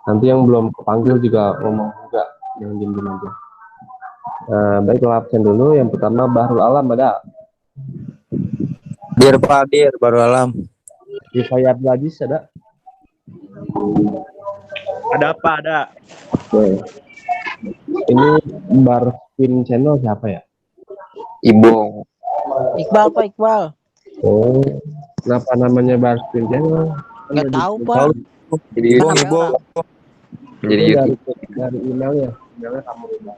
Nanti yang belum kepanggil juga ngomong juga, yang diem-diem aja. Baiklah, absen dulu. Yang pertama Bahrul Alam ada. Dir Pak, Dir baru alam. Rifai Abdul Aziz ada. Ada apa? Ada. Oke. Ini Barfin channel siapa ya? Ibong. Iqbal Pak, Iqbal. Oh, kenapa namanya Barfin channel? Nggak tahu Pak. Jadi Kan Ibong. orang. Jadi dari emailnya kamu udah.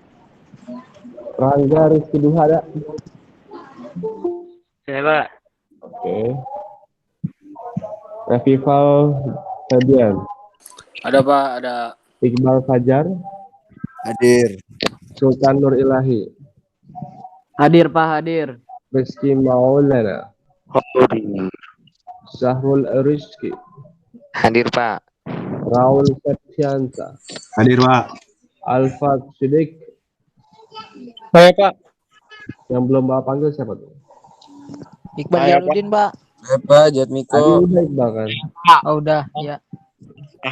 Rangga Rizky Duha ada. Ya, Pak. Oke. Revival Fabian. Ada Pak, ada. Iqbal Fajar. hadir. Sultan Nur Ilahi. Hadir Pak, hadir. Rizky Maulana. Zahrul Rizky. Hadir Pak. Raul Septianta. Hadir Pak. Alfa Sidik. Saya, Pak. Yang belum Bapak panggil siapa tuh? Iqbal Jaludin Pak. Pak, Jatmiko. Tadi udah Iqbal kan? Oh udah, ya.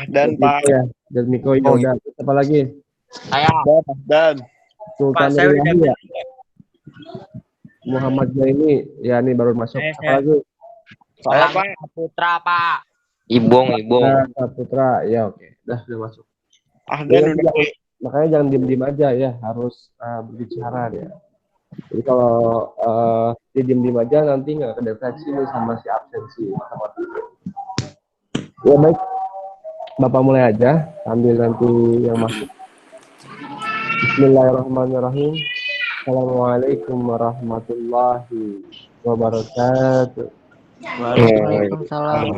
Dan Pak. Ya, dan Miko ya udah. Apa lagi? Saya. Dan. Sultan Pak, saya Nur udah Ilahi ya. Muhammad Zaini, ya ini baru masuk. Apa lagi? Saya, Pak. Putra Pak. Ibong. Putra, ya oke. Udah masuk. Dan udah. Makanya jangan diem-diem aja ya, harus berbicara ya. Jadi kalau dia diem-diem aja nanti nggak kedeteksi nih sama si absensi. Ya baik, Bapak mulai aja sambil nanti yang masuk. Bismillahirrahmanirrahim. Assalamualaikum warahmatullahi wabarakatuh. Waalaikumsalam.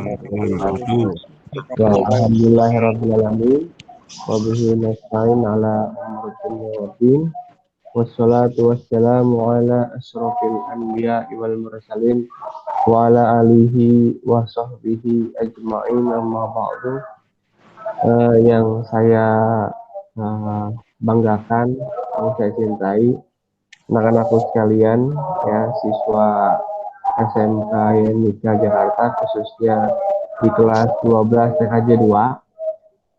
Alhamdulillahirrahmanirrahim. Wabihi nasta'in ala umuri dunya waddin. Wassalatu wassalamu ala asyrafil anbiya wal mursalin wa ala alihi wa sahbihi ajma'in, amma ba'du. Yang saya banggakan, yang saya cintai, anak-anakku sekalian, ya, siswa SMK YMIK Jakarta, khususnya di kelas 12 TKJ 2,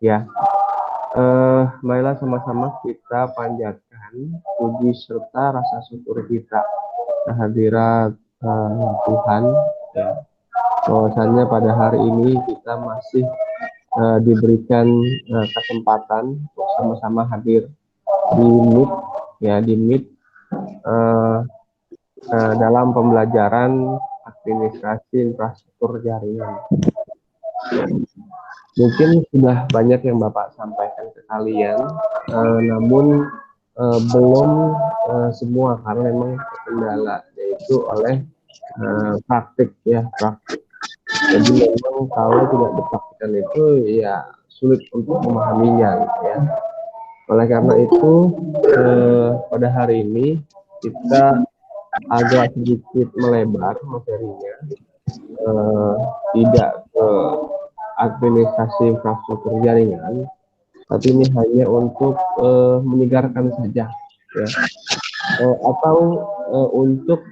ya. Marilah sama-sama kita panjatkan puji serta rasa syukur kita kehadirat Tuhan, ya. Bahwasannya pada hari ini kita masih diberikan kesempatan untuk sama-sama hadir di Meet dalam pembelajaran administrasi infrastruktur jaringan. Mungkin sudah banyak yang Bapak sampaikan ke kalian, namun belum semua karena memang terkendala, yaitu oleh praktik. Jadi memang kalau tidak dipraktikkan itu ya sulit untuk memahaminya, gitu ya. Oleh karena itu pada hari ini kita agak sedikit melebar materinya, tidak ke administrasi infrastruktur jaringan, tapi ini hanya untuk menyegarkan saja, ya, atau untuk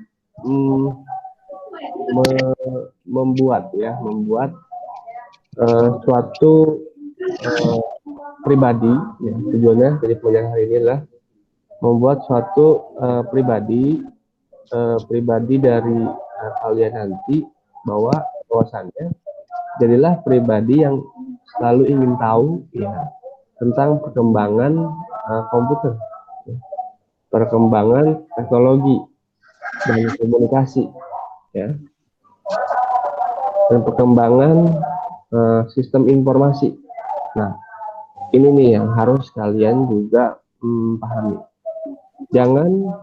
membuat suatu pribadi, ya, tujuannya dari pelajaran hari ini adalah membuat suatu pribadi dari kalian nanti, bahwasannya jadilah pribadi yang selalu ingin tahu, ya, tentang perkembangan komputer, ya, perkembangan teknologi dan komunikasi, ya, dan perkembangan sistem informasi. Nah, ini nih yang harus kalian juga pahami. Jangan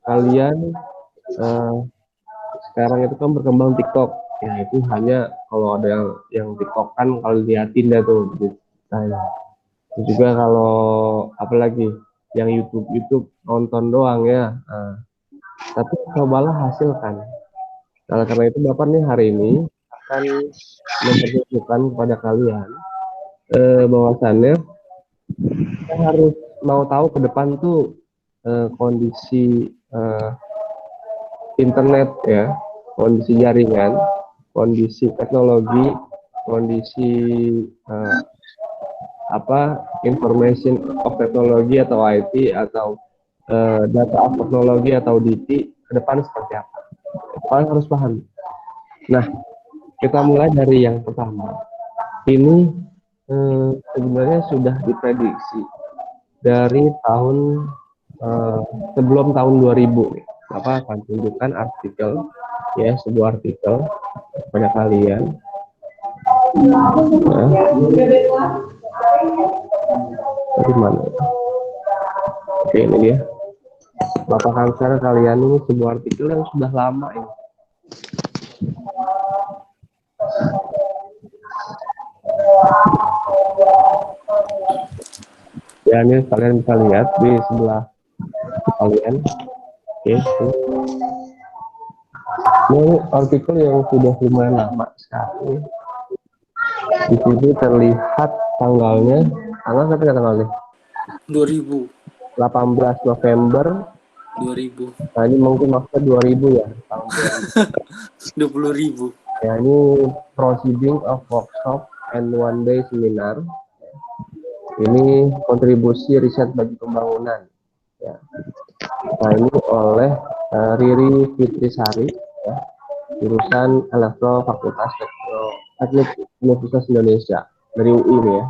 kalian sekarang itu kan berkembang TikTok, ya, itu hanya kalau ada yang TikTok kan kalau liatin dah tuh, gitu. Nah, itu juga kalau apalagi yang YouTube nonton doang, ya. Tapi cobalah hasilkan. Nah, karena itu Bapak nih hari ini akan mempertunjukkan kepada kalian bahwasannya kita harus mau tahu ke depan tuh kondisi internet, ya, kondisi jaringan, kondisi teknologi kondisi eh, information of technology atau IT atau data of technology atau DT ke depan seperti apa. Kalian harus paham. Nah, kita mulai dari yang pertama. Ini sebenarnya sudah diprediksi dari tahun sebelum tahun 2000. Bapak akan tunjukkan artikel, ya, sebuah artikel kepada kalian. Nah, di mana? Oke, ini dia. Bapak akan share kalian ini sebuah artikel yang sudah lama ini. Ya, ini kalian bisa lihat di sebelah kalian. Oke, ini artikel yang sudah lumayan lama sekali. Di sini terlihat tanggalnya, tanggalnya 2000. 18 November 2000. Nah, ini mungkin maksudnya 2000 ya, tahun 20.000. Ya, ini proceeding of workshop and one day seminar. Ini kontribusi riset bagi pembangunan. Ya. Nah, ini oleh Riri Fitrisari, ya, jurusan Elektro Fakultas Teknik Universitas Indonesia dari UI nih ya.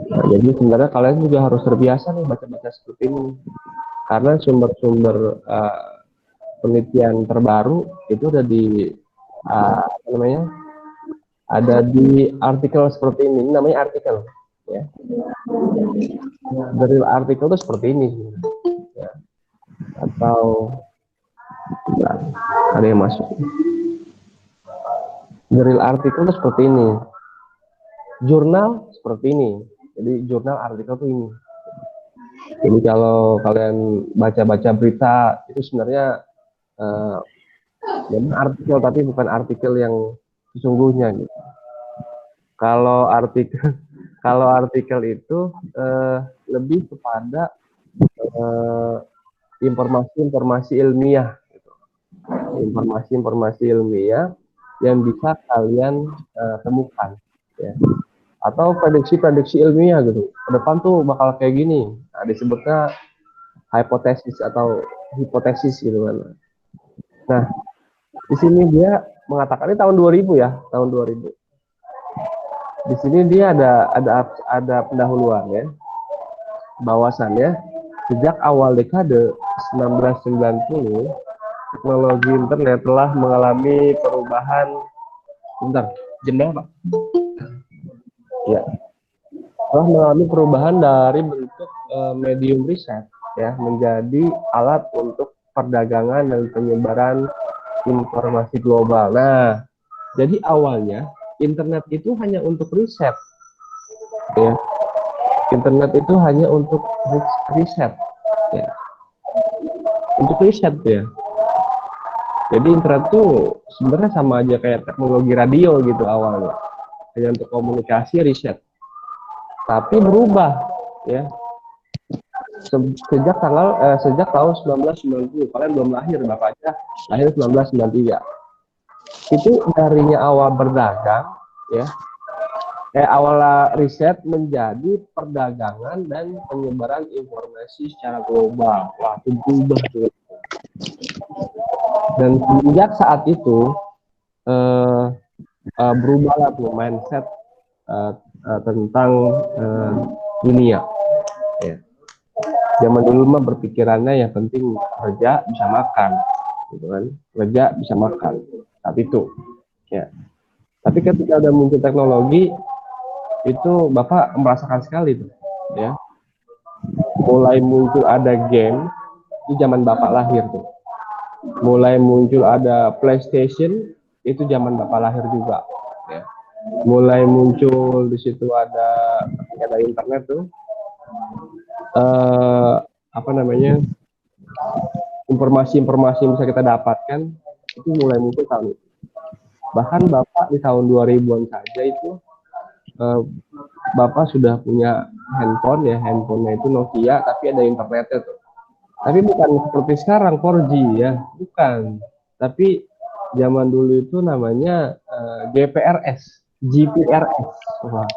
Nah, jadi sebenarnya kalian juga harus terbiasa nih baca-baca seperti ini, karena sumber-sumber penelitian terbaru itu ada di ada di artikel seperti ini. Ini namanya artikel, ya. Dari artikel itu seperti ini, ya. Atau nah, ada yang masuk. Dari artikel itu seperti ini. Jurnal seperti ini. Jadi jurnal artikel itu ini. Jadi kalau kalian baca-baca berita itu sebenarnya memang artikel, tapi bukan artikel yang sesungguhnya gitu. Kalau artikel itu lebih kepada informasi-informasi ilmiah, gitu. Informasi-informasi ilmiah yang bisa kalian temukan, ya. Atau prediksi-prediksi ilmiah gitu. Ke depan tuh bakal kayak gini. Nah, disebutnya hipotesis atau hipotesis gitu kan. Nah, di sini dia mengatakan ini tahun 2000 ya, tahun 2000. Di sini dia ada pendahuluan ya. Bahwasannya sejak awal dekade 1990 teknologi internet telah mengalami perubahan. Bentar, jendela Pak. Ya, telah mengalami perubahan dari bentuk medium riset ya menjadi alat untuk perdagangan dan penyebaran informasi global. Nah, jadi awalnya internet itu hanya untuk riset, ya. Internet itu hanya untuk riset, ya. Untuk riset ya. Jadi internet itu sebenarnya sama aja kayak teknologi radio gitu awalnya, hanya untuk komunikasi riset. Tapi berubah ya sejak tahun 1990. Kalian belum lahir, bapaknya lahir 1993. Itu darinya awal berdagang ya, awal riset menjadi perdagangan dan penyebaran informasi secara global. Wah, itu berubah tuh. Dan sejak saat itu berubahlah tuh mindset tentang dunia. Ya. Zaman dulu mah berpikirannya yang penting kerja bisa makan, gitu kan? Kerja bisa makan. Tapi itu, ya. Tapi ketika udah muncul teknologi, itu Bapak merasakan sekali tuh, ya. Mulai muncul ada game di zaman Bapak lahir tuh. Mulai muncul ada PlayStation itu zaman Bapak lahir juga, ya. Mulai muncul di situ ada internet tuh, informasi-informasi yang bisa kita dapatkan itu mulai muncul tahun itu. Bahkan Bapak di tahun 2000-an saja itu Bapak sudah punya handphone ya, handphonenya itu Nokia tapi ada internetnya tuh. Tapi bukan seperti sekarang 4G ya, bukan. Tapi zaman dulu itu namanya GPRS. GPRS. Wah,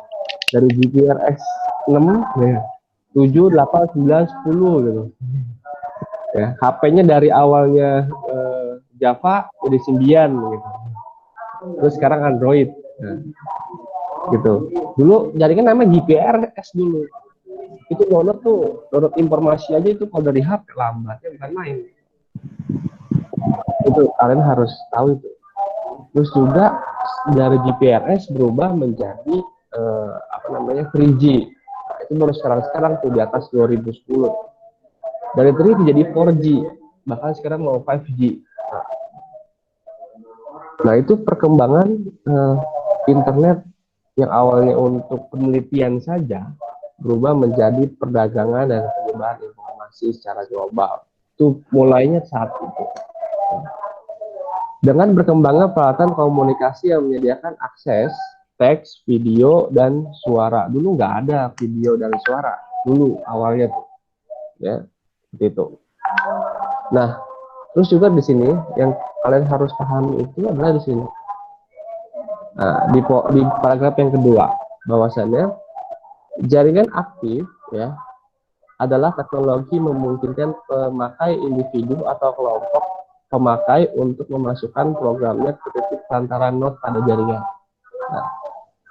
dari GPRS 6 ya, 7, 8, 9, 10 gitu. Ya, HP-nya dari awalnya Java jadi Symbian gitu. Terus sekarang Android. Nah, gitu. Dulu jaringan namanya GPRS dulu. Itu download informasi aja itu kalau dari HP lambatnya bukan main. Itu kalian harus tahu itu. Terus juga dari GPRS berubah menjadi 3G. Nah, itu baru sekarang tuh di atas 2010. Dari 3G jadi 4G, bahkan sekarang mau 5G. Nah, itu perkembangan internet yang awalnya untuk penelitian saja berubah menjadi perdagangan dan penyebaran informasi secara global. Itu mulainya saat itu. Dengan berkembangnya peralatan komunikasi yang menyediakan akses teks, video, dan suara. Dulu nggak ada video dan suara. Dulu awalnya tuh, ya, gitu. Nah, terus juga di sini yang kalian harus pahami itu adalah di sini. Nah, di paragraf yang kedua, bahwasannya jaringan aktif ya adalah teknologi memungkinkan pemakai individu atau kelompok pemakai untuk memasukkan programnya ke titik lantaran node pada jaringan. Nah,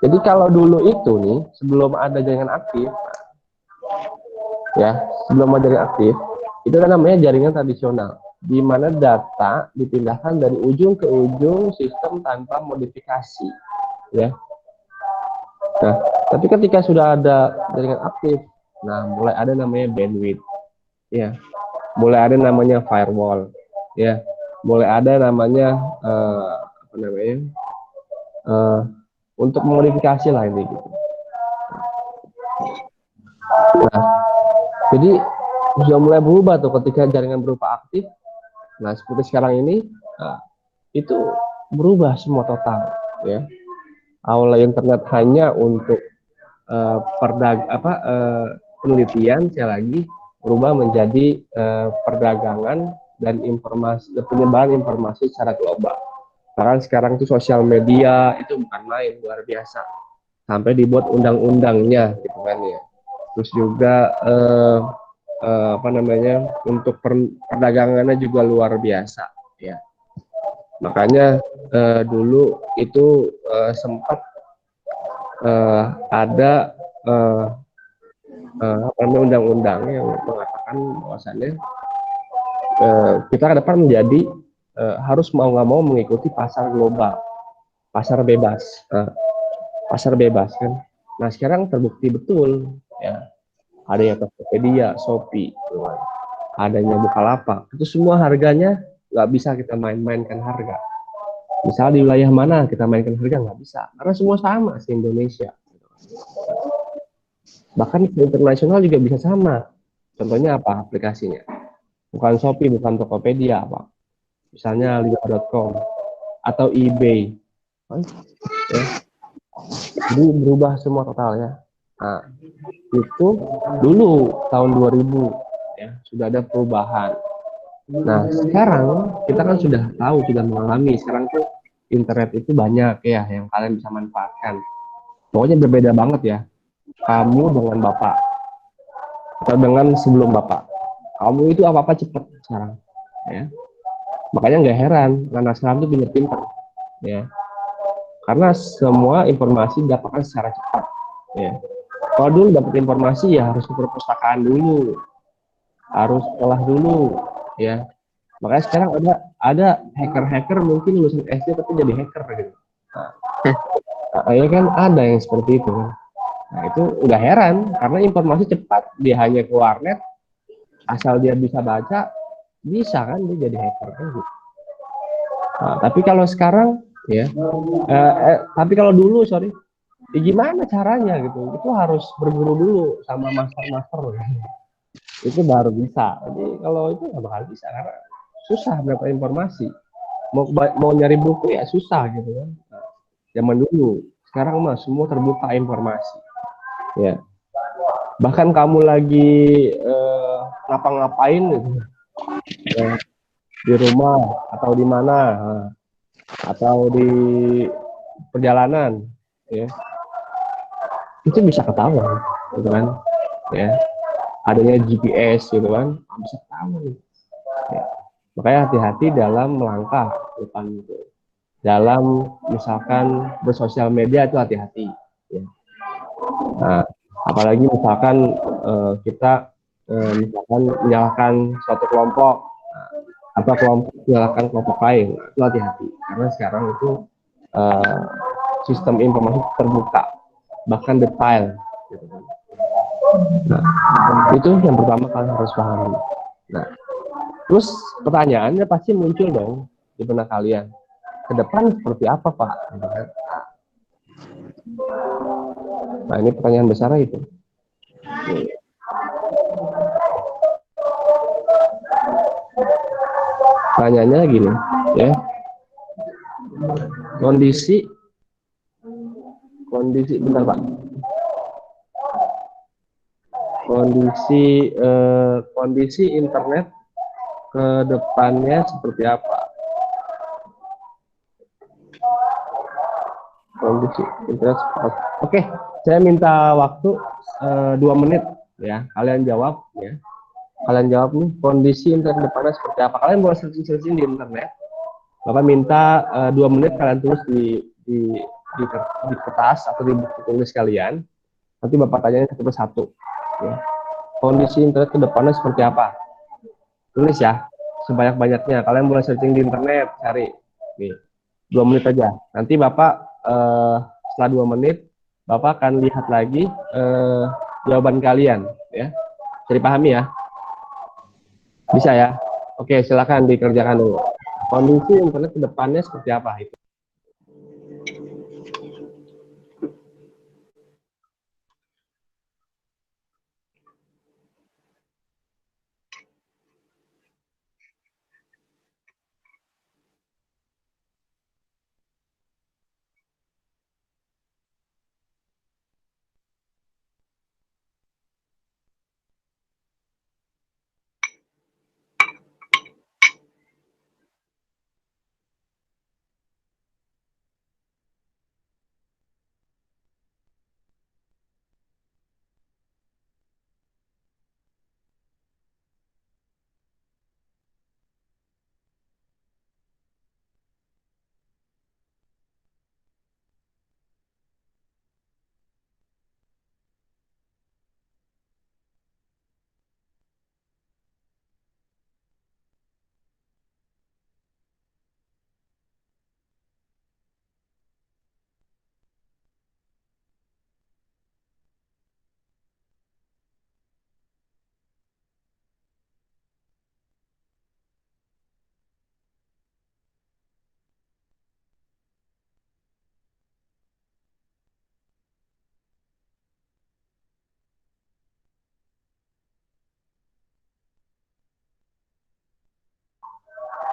jadi kalau dulu itu nih sebelum ada jaringan aktif, ya sebelum ada jaringan aktif itu namanya jaringan tradisional, di mana data dipindahkan dari ujung ke ujung sistem tanpa modifikasi, ya. Nah, tapi ketika sudah ada jaringan aktif, nah mulai ada namanya bandwidth, ya, mulai ada namanya firewall, ya, mulai ada namanya untuk modifikasi lah ini gitu. Nah, jadi sudah mulai berubah tuh ketika jaringan berupa aktif. Nah, seperti sekarang ini, nah, itu berubah semua total, ya. Awalnya internet hanya untuk penelitian, saya lagi berubah menjadi perdagangan dan penyebaran informasi secara global. Bahkan sekarang itu sosial media itu bukan main, luar biasa. Sampai dibuat undang-undangnya, gitu kan ya. Terus juga untuk perdagangannya juga luar biasa, ya. Makanya dulu itu sempat ada undang-undang yang mengatakan bahwasannya kita ke depan menjadi harus mau nggak mau mengikuti pasar global, pasar bebas, kan. Nah, sekarang terbukti betul, ya. Adanya Tokopedia, Shopee, adanya Bukalapak, itu semua harganya nggak bisa kita main-mainkan harga. Misal di wilayah mana kita mainkan harga, nggak bisa, karena semua sama di Indonesia. Bahkan di internasional juga bisa sama. Contohnya apa aplikasinya? Bukan Shopee, bukan Tokopedia, apa? Misalnya Liga.com atau eBay. Ya. Jadi berubah semua total, ya. Nah, itu dulu tahun 2000, ya, sudah ada perubahan. Nah, sekarang kita kan sudah tahu, sudah mengalami, sekarang tuh internet itu banyak, ya, yang kalian bisa manfaatkan. Pokoknya berbeda banget, ya. Kamu dengan bapak atau dengan sebelum bapak, kamu itu apa-apa cepat sekarang, ya. Makanya nggak heran karena sekarang tuh pinter-pinter, ya, karena semua informasi didapatkan secara cepat, ya. Kalau dulu dapat informasi ya harus ke perpustakaan dulu, harus sekolah dulu, ya. Makanya sekarang ada hacker-hacker mungkin lulusan SD tapi jadi hacker gitu. Nah, ya kan ada yang seperti itu. Nah, itu nggak heran karena informasi cepat, dia hanya ke warnet, asal dia bisa baca, bisa kan dia jadi hacker kan gitu. Nah, tapi kalau sekarang, ya, tapi kalau dulu, sorry, ya gimana caranya gitu? Itu harus berguru dulu sama master-master, itu baru bisa. Jadi kalau itu nggak bakal bisa karena susah dapat informasi. Mau nyari buku ya susah gitu kan. Nah, zaman dulu, sekarang mah semua terbuka informasi. Ya. Bahkan kamu lagi ngapa-ngapain gitu, ya, di rumah atau di mana, atau di perjalanan, ya, itu bisa ketahuan, gitu kan, ya. Adanya GPS gitu kan, bisa ketahuan. Ya. Makanya hati-hati dalam melangkah depan gitu. Dalam misalkan bersosial media itu hati-hati. Ya. Nah, apalagi misalkan kita misalkan menyalahkan suatu kelompok, atau kelompok menyalahkan kelompok lain, itu hati-hati. Karena sekarang itu eh, sistem informasi terbuka, bahkan detail. Gitu kan. Nah, itu yang pertama kalian harus pahami. Nah, terus pertanyaannya pasti muncul dong di benak kalian. Ke depan seperti apa, Pak? Gitu kan. Nah, ini pertanyaan besar itu. Pertanyaannya gini, ya. Kondisi bentar, Pak. Kondisi internet ke depannya seperti apa? Kondisi internet. Oke, saya minta waktu 2 menit ya. Kalian jawab ya. Kalian jawab nih kondisi internet depannya seperti apa. Kalian boleh searching di internet. Bapak minta 2 menit kalian tulis di kertas atau di buku tulis kalian. Nanti Bapak tanya satu persatu. Ya. Kondisi internet ke depannya seperti apa? Tulis ya, sebanyak-banyaknya. Kalian boleh searching di internet, cari. Nih, 2 menit aja. Nanti Bapak setelah 2 menit, Bapak akan lihat lagi jawaban kalian. Ya, bisa dipahami ya? Bisa ya? Oke, silakan dikerjakan dulu. Kondisi internet ke depannya seperti apa itu?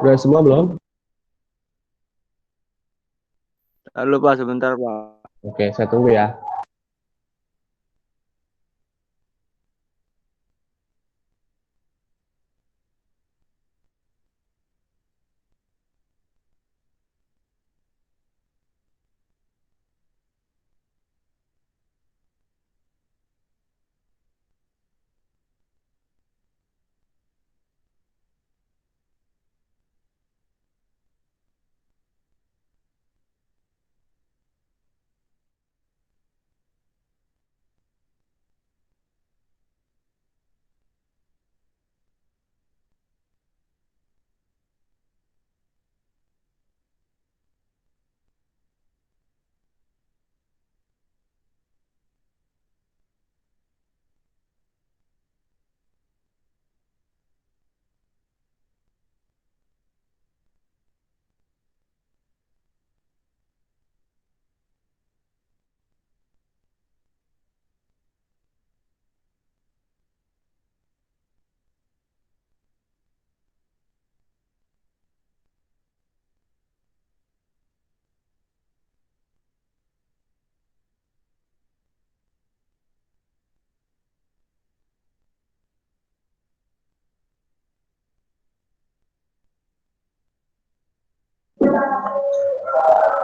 Udah semua belum? Halo Pak, sebentar Pak. Oke, saya tunggu ya.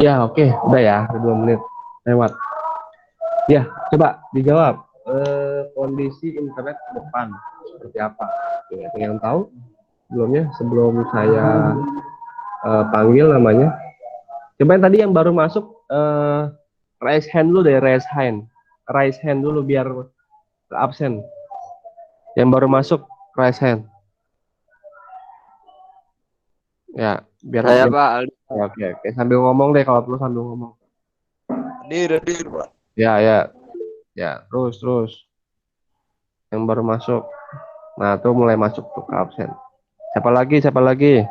Ya, oke, udah ya, 2 menit lewat. Ya, coba dijawab. Kondisi internet ke depan seperti apa? Ya, ada yang tahu? Sebelumnya, sebelum saya panggil namanya. Coba yang tadi yang baru masuk, raise hand dulu deh, raise hand. Raise hand dulu biar absen. Yang baru masuk, raise hand. Ya, biar Saya Pak Aldi. Ya, oke. Sambil ngomong deh kalau perlu sambil ngomong. Hadir, Pak. Ya, terus. Yang baru masuk. Nah, tuh mulai masuk tuh ke absen. Siapa lagi?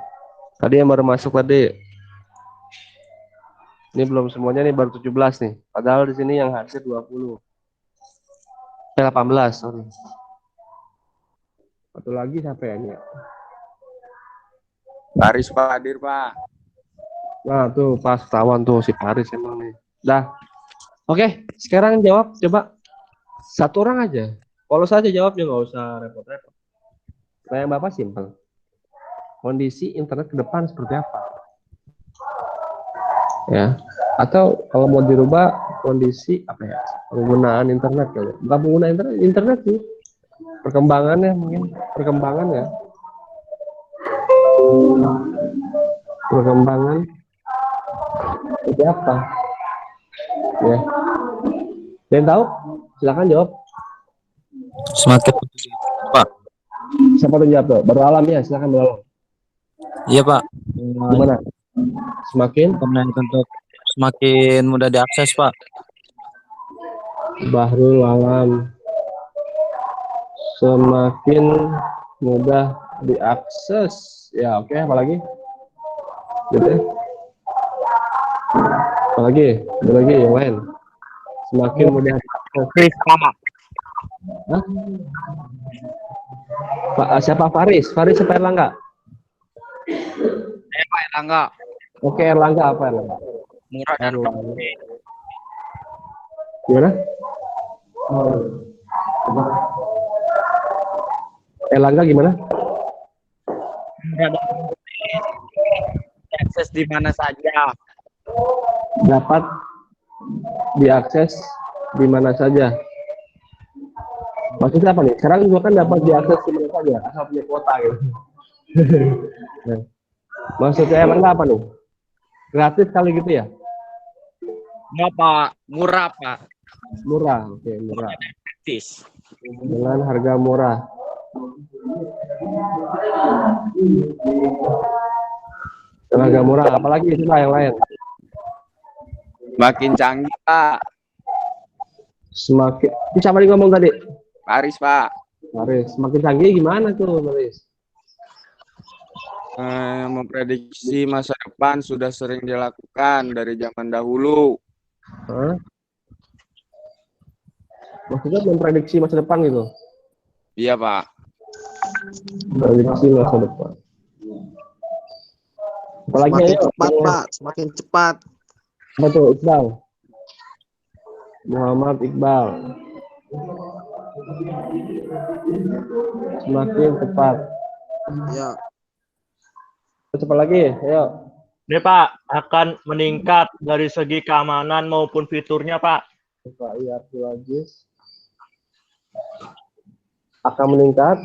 Tadi yang baru masuk tadi. Ini belum semuanya nih, baru 17 nih. Padahal di sini yang hadir 20. 18, sorry. Satu lagi siapa ya ini? Paris Pak hadir Pak. Nah, tuh pas tawan tuh si Paris emang nih. Dah. Oke, sekarang jawab coba. Satu orang aja. Kalau saja jawabnya nggak usah repot-repot. Pertanyaan Bapak simpel. Kondisi internet ke depan seperti apa? Ya. Atau kalau mau dirubah kondisi apa ya? Penggunaan internet kali. Bukan penggunaan internet sih. Perkembangannya mungkin. Perkembangan seperti apa? Ya. Yang tahu? Silakan jawab. Semakin Pak. Siapa tuh jawab tuh? Baru alam ya, silakan baru alam. Iya, Pak. Gimana? Semakin Internet untuk semakin mudah diakses, Pak. Bahrul Alam semakin mudah diakses. Ya, oke, apalagi? Gitu ya. Apalagi? Ada lagi yang lain. Semakin mudah diakses. Hah? Siapa Faris? Faris apa Erlangga? Pak Erlangga. Oke, Erlangga apa Erlangga? Murah dan praktis. Gimana? Erlangga gimana? Murah dan praktis. Akses di mana saja. Dapat diakses di mana saja. Maksudnya apa nih? Sekarang juga kan dapat diakses di mana saja, asal punya kuota gitu. Nah, maksudnya Erlangga apa nih? Gratis kali gitu ya? Enggak Pak, murah Pak. Murah, oke, murah. Praktis. Dengan harga murah. Dengan harga murah, apalagi itu yang lain? Makin canggih Pak. Semakin, itu siapa yang ngomong tadi? Paris Pak. Paris, semakin canggih gimana tuh, Paris? Memprediksi masa depan sudah sering dilakukan dari zaman dahulu. Hah? Maksudnya memprediksi masa depan gitu? Iya Pak. Prediksi masa depan. Apalagi Semakin ayo, cepat Pak, semakin cepat. apa tuh, Iqbal? Muhammad Iqbal. Semakin cepat. Ya, Cepat lagi, ayo. Ini Pak, akan meningkat dari segi keamanan maupun fiturnya Pak. Pak Abdul Aziz. Akan meningkat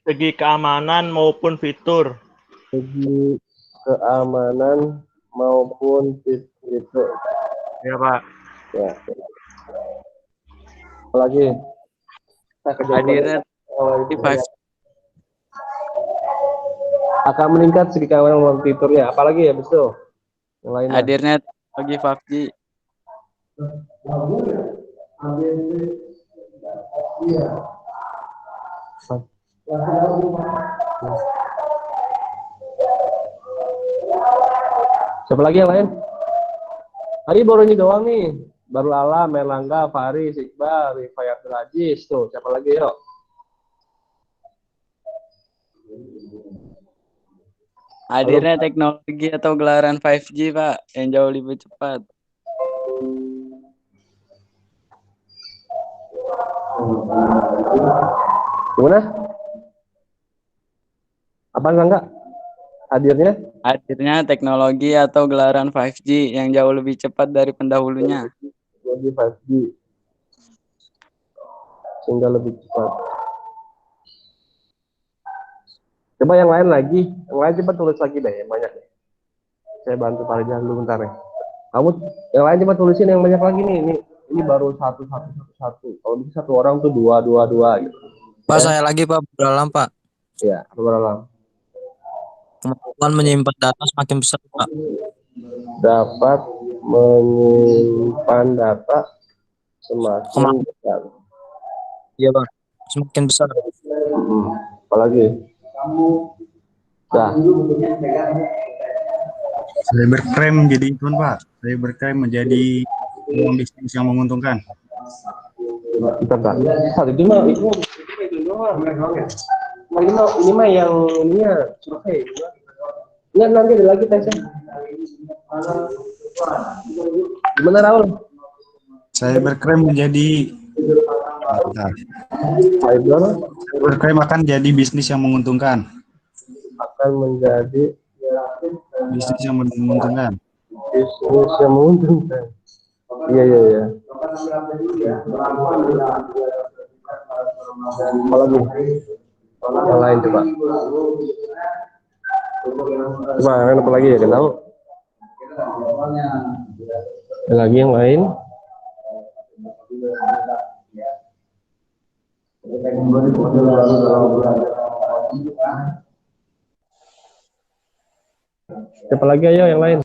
Segi keamanan maupun fitur. segi keamanan maupun fitur. Ya Pak. Ya. Apalagi? Hadirnya Akan meningkat segi keamanan maupun fiturnya. Apalagi ya, betul. Yang lainnya. hadirnya bagi PUBG. Siapa lagi yang lain? Tadi baru ini doang nih. Baru Alam, Erlangga, Faris, Iqbal, Rifai Abdul Aziz. Tuh, siapa lagi yuk? Hadirnya teknologi atau gelaran 5G Pak yang jauh lebih cepat. Gimana? Apa enggak? Hadirnya? Hadirnya teknologi atau gelaran 5G yang jauh lebih cepat dari pendahulunya. Lebih 5G. sehingga lebih cepat. Coba yang lain lagi, yang lain coba tulis lagi deh, yang banyak deh. Saya bantu Pak Rizal dulu bentar ya. Kamu yang lain coba tulisin yang banyak lagi nih. Ini baru satu. Kalau bisa satu orang tuh dua gitu. Pak, Ya. saya lagi, Pak, dalam, Pak. Ya, berapa? Kemampuan menyimpan data semakin besar, Pak. Dapat menyimpan data semakin besar. Iya, Pak. Semakin besar. Apalagi? Nah, Cybercrime menjadi itu, Pak. Cybercrime menjadi peluang bisnis yang menguntungkan. bentar. Itu mah ini mah yang ininya survei. Enggak, nanti ada lagi tesnya. Gimana Raul? Cybercrime menjadi Cybercrime akan jadi bisnis yang menguntungkan. Akan menjadi Bisnis yang menguntungkan. bisnis yang menguntungkan. Iya. Apalagi? Yang lain coba. Coba apa lagi ya? Tahu? Ada lagi yang lain? Siapa lagi ayo yang lain?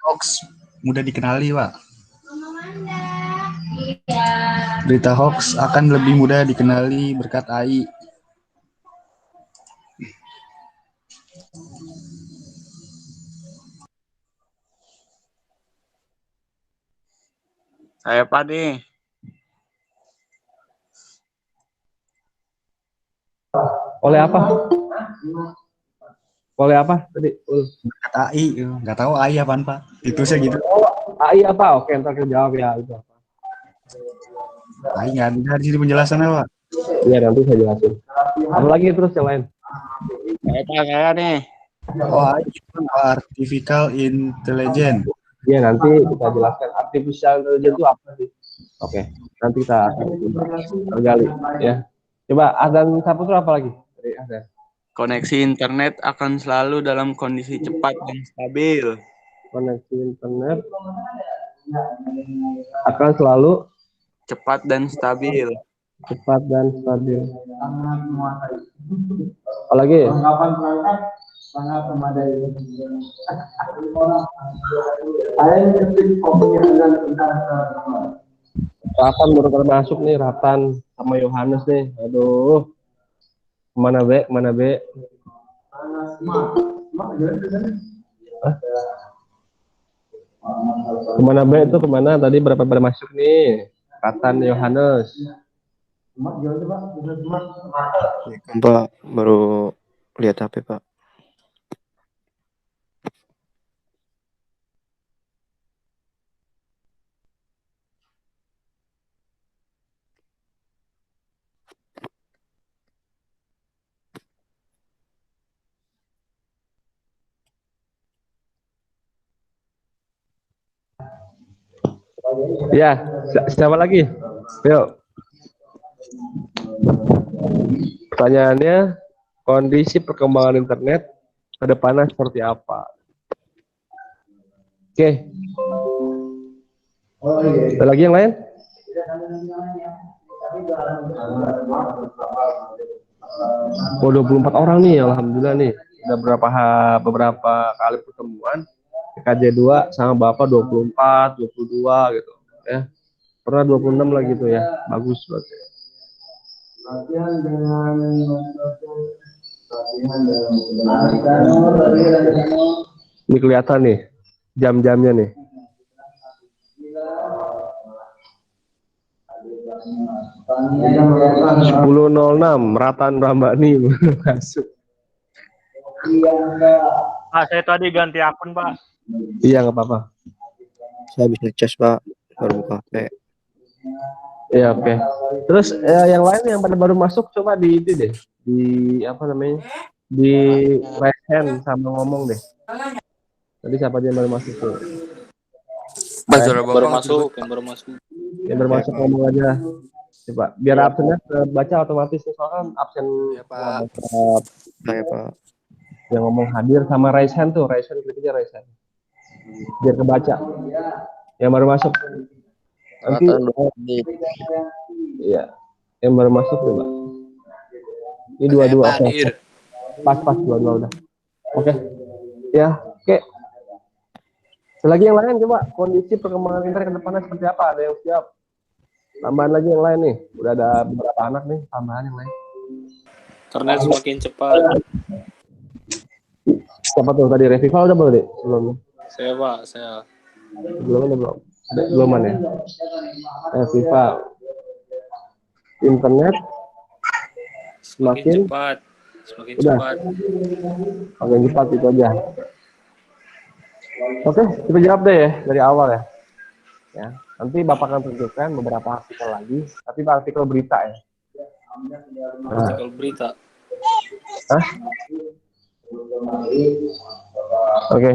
Hoax mudah dikenali, Pak. Berita hoax akan lebih mudah dikenali berkat AI. Saya Pak nih. Oleh apa? Oleh apa tadi? Berkat AI, nggak tahu AI apaan, Pak. Itu saya gitu. AI apa? Oke, ntar kita jawab ya itu apa. AI nggak ada di sini penjelasannya, Pak. Iya, nanti saya jelasin. Apa lagi terus yang lain? Saya nih. Oh, AI itu artificial intelligence. Iya, nanti kita jelaskan artificial intelligence itu apa sih. Oke, nanti kita gali ya. Coba Azan Saputra apa lagi? Azan. Koneksi internet akan selalu dalam kondisi cepat dan stabil. Koneksi internet akan selalu Cepat dan stabil. cepat dan stabil. Apalagi? Sangat memadai. Ratan baru masuk nih, Ratan sama Yohanes nih. Aduh. Kemana be? Hah? Kemana be itu kemana? Tadi berapa pada masuk nih? Ratan, Yohanes. Pak, baru lihat HP, Pak. Ya, siapa lagi? Yuk. Pertanyaannya, kondisi perkembangan internet ke depannya seperti apa? Oke. Ada lagi yang lain? Oh, 24 orang nih, alhamdulillah nih. Udah beberapa kali pertemuan. KJ2 sama Bapak 24, 22 gitu ya. Pernah 26 lagi tuh ya. Bagus berarti. Ini kelihatan nih jam-jamnya nih. 10.06 Ratan Rambani masuk. Saya tadi ganti akun, Pak. Iya, nggak apa-apa. Saya bisa cek, Pak. Baru buka HP. Iya, oke. Terus yang lain yang baru masuk coba di itu deh. Di apa namanya? Di raise hand sama ngomong deh. Tadi siapa aja yang baru masuk tuh? Baru masuk, yang baru masuk. Yang baru masuk ngomong aja. Coba biar absennya baca otomatis, soalnya kan absen Ya, Pak. Saya Pak. yang ngomong hadir sama raise hand tuh, raise hand, klik aja raise hand. Biar kebaca. Yang baru masuk. Nanti iya. Yang baru masuk coba. Ini Saya dua-dua, Pak oke. hadir. Pas dua-dua udah. Oke. Ya, oke. Selagi yang lain coba kondisi perkembangan internet ke depannya seperti apa? Ada yang siap? Tambahan lagi yang lain nih. Udah ada beberapa anak nih, tambahan yang lain. Internet semakin cepat. Siapa tuh tadi? Revival udah belum, Dek? Sebelumnya. Saya Pak, saya. Belum. Beluman ya. Revival. Internet Semakin semakin cepat. Semakin udah. cepat. Makin cepat itu aja. Oke, kita jawab deh ya dari awal ya. Ya, nanti Bapak akan tunjukkan beberapa artikel lagi, tapi artikel berita ya. Nah, Artikel berita. hah? Oke.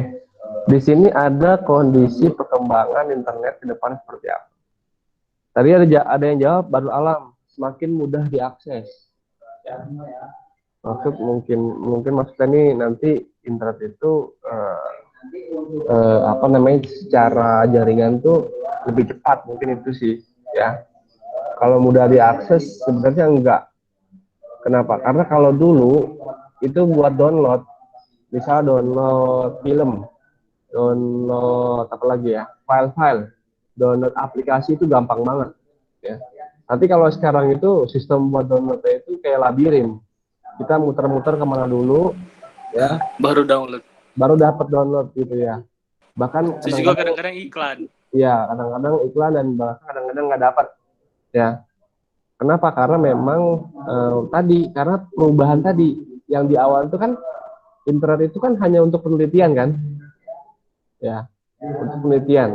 Di sini ada kondisi perkembangan internet ke depan seperti apa. Tadi ada yang jawab baru alam, semakin mudah diakses. Ya. Maksud mungkin maksudnya nih nanti internet itu apa namanya secara jaringan tuh lebih cepat, mungkin itu sih ya. Kalau mudah diakses sebenarnya enggak. Kenapa? Karena kalau dulu itu buat download, misal download film, download apa lagi ya, file-file, download aplikasi itu gampang banget ya. Nanti kalau sekarang itu sistem buat downloadnya itu kayak labirin, kita muter-muter kemana dulu ya, Baru download. baru dapat download gitu ya. Bahkan Terus juga kadang-kadang iklan. iya, kadang-kadang iklan dan bahkan kadang-kadang nggak dapat ya. Kenapa? Karena memang karena perubahan tadi yang di awal itu kan internet itu kan hanya untuk penelitian kan, ya, untuk penelitian.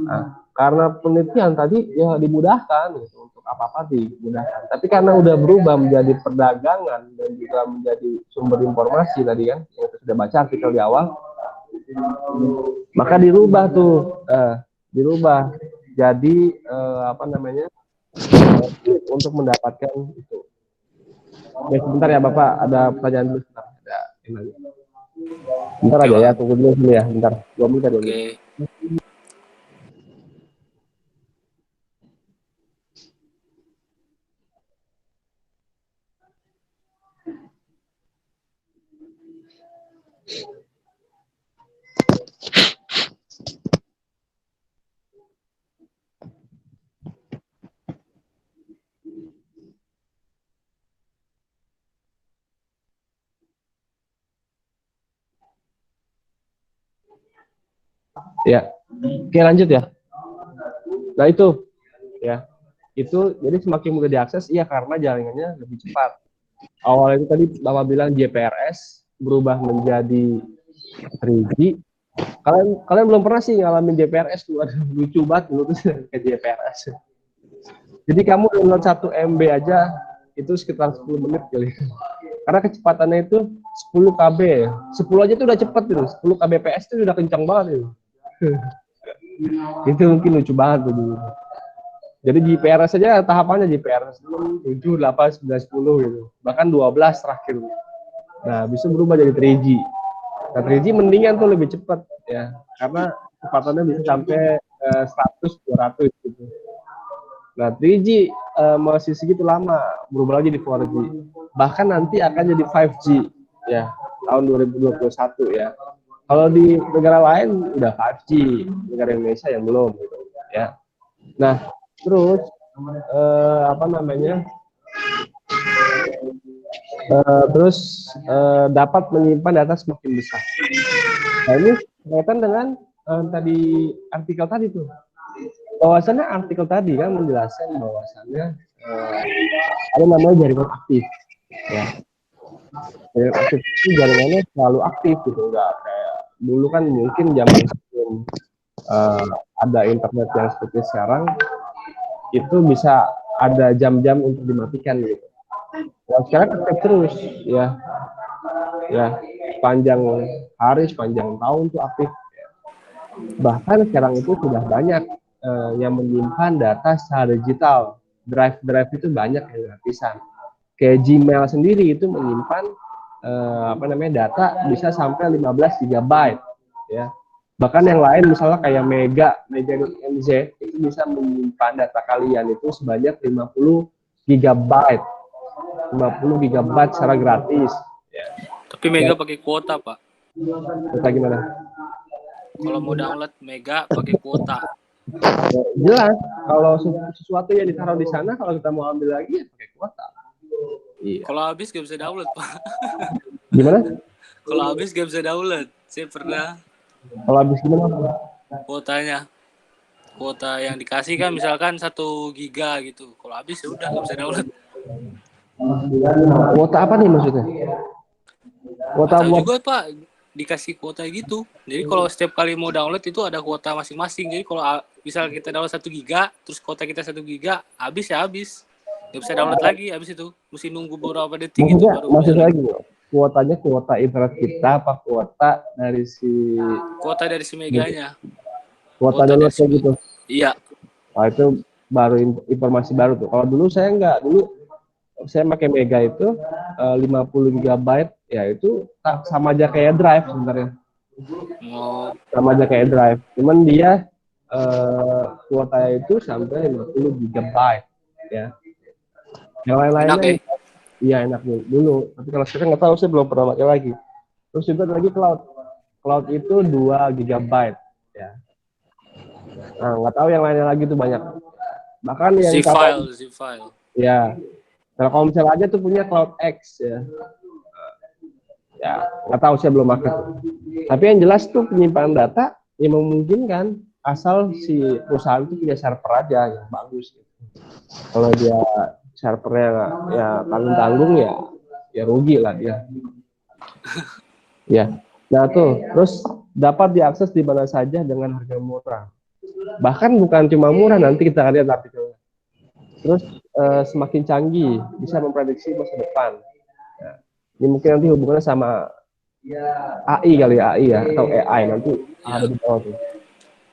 Nah, karena penelitian tadi ya dimudahkan gitu, untuk apa-apa dimudahkan. Tapi karena udah berubah menjadi perdagangan dan juga menjadi sumber informasi tadi kan, yang kita sudah baca artikel di awal, maka dirubah tuh, dirubah jadi apa namanya untuk mendapatkan itu. Oke, sebentar ya Bapak, ada pertanyaan dulu sebentar. Ada yang lagi. Bentar aja ya, tunggu dulu sini ya, bentar. 2 menit aja. Oke. Ya, oke lanjut ya. Nah itu, ya, itu jadi semakin mudah diakses, iya karena jaringannya lebih cepat. Awalnya itu tadi Bapak bilang JPRS berubah menjadi 3G. Kalian belum pernah sih ngalamin JPRS tuh, lucu banget dulu tuh ke JPRS. Jadi kamu download 1 MB aja itu sekitar 10 menit kali. Karena kecepatannya itu 10 KB. 10 aja tuh udah cepet gitu. 10 kbps itu udah kencang banget gitu. Itu mungkin lucu banget tuh dulu. Jadi JPRS saja tahapannya JPRS 6, 7, 8, 9, 10 gitu. Bahkan 12 terakhir. Nah, bisa berubah jadi 3G. Nah, 3G mendingan tuh lebih cepat ya. Karena kecepatannya bisa sampai 100, 200 gitu. Nah, 3G masih segitu lama, berubah lagi di 4G. Bahkan nanti akan jadi 5G ya, tahun 2021 ya. Kalau di negara lain udah 5G, negara Indonesia yang belum gitu ya. Nah, terus apa namanya? Dapat menyimpan data semakin besar. Nah, ini berkaitan dengan tadi artikel tadi tuh. Bahwasannya artikel tadi kan menjelaskan bahwasannya ada namanya jaringan aktif ya. Jaringan aktif itu jaringannya selalu aktif gitu, enggak kayak dulu kan mungkin zaman sebelum ada internet yang seperti sekarang itu bisa ada jam-jam untuk dimatikan gitu. Nah, sekarang aktif terus ya, sepanjang hari, sepanjang tahun tuh aktif. Bahkan sekarang itu sudah banyak yang menyimpan data secara digital drive itu banyak yang gratisan. Kayak Gmail sendiri itu menyimpan data bisa sampai 15 GB ya. Bahkan yang lain misalnya kayak Mega.nz itu bisa menyimpan data kalian itu sebanyak 50 GB. 50 GB secara gratis ya. Tapi Mega pakai kuota, Pak. Kita gimana? Kalau mau download Mega pakai kuota. Ya, jelas kalau sesuatu yang ditaruh di sana kalau kita mau ambil lagi ya pakai kuota. Iya. Kalau habis gak bisa download, Pak. Gimana? Kalau habis gak bisa download. Saya pernah Kalau habis gimana? kuotanya. Kuota yang dikasih kan misalkan 1 giga gitu. Kalau habis ya udah gak bisa download. Kuota apa nih maksudnya? Kuota Tahu buat juga, Pak, dikasih kuota gitu. Jadi kalau setiap kali mau download itu ada kuota masing-masing. Jadi kalau misal kita download 1 giga, terus kuota kita 1 giga, habis ya habis. Nggak bisa download lagi habis itu. Mesti nunggu beberapa detik gitu baru maksud bayar. lagi kuotanya kuota internet kita apa kuota dari Kuota dari si Meganya. kuota Kuota download dari si kayak gitu. Iya. Nah, itu baru informasi baru tuh. Kalau dulu saya enggak, dulu saya pakai Mega itu 50 GB ya itu sama aja kayak Drive sebenarnya. Oh, Sama aja kayak Drive. Cuman dia kuotanya itu sampai 50 GB ya. Yang lain-lainnya enak ya. iya enak dulu. Tapi kalau sekarang nggak tahu, saya belum pernah pakai lagi. Terus juga lagi cloud. Cloud itu 2 GB ya. Nah, nggak tahu yang lainnya lagi tuh banyak. Bahkan yang zip file. ya. Telkomsel aja tuh punya Cloud X ya. Ya, nggak tahu, saya belum pakai. Tapi yang jelas tuh penyimpanan data yang memungkinkan asal si perusahaan itu punya server aja yang bagus. Kalau dia servernya ya tanggung-tanggung ya rugi lah dia. Ya. Nah tuh, terus dapat diakses di mana saja dengan harga murah. Bahkan bukan cuma murah, nanti kita lihat artikelnya. Terus semakin canggih, bisa memprediksi masa depan. Ya. Ini mungkin nanti hubungannya sama AI kali ya, AI ya, atau AI nanti ada di bawah tuh.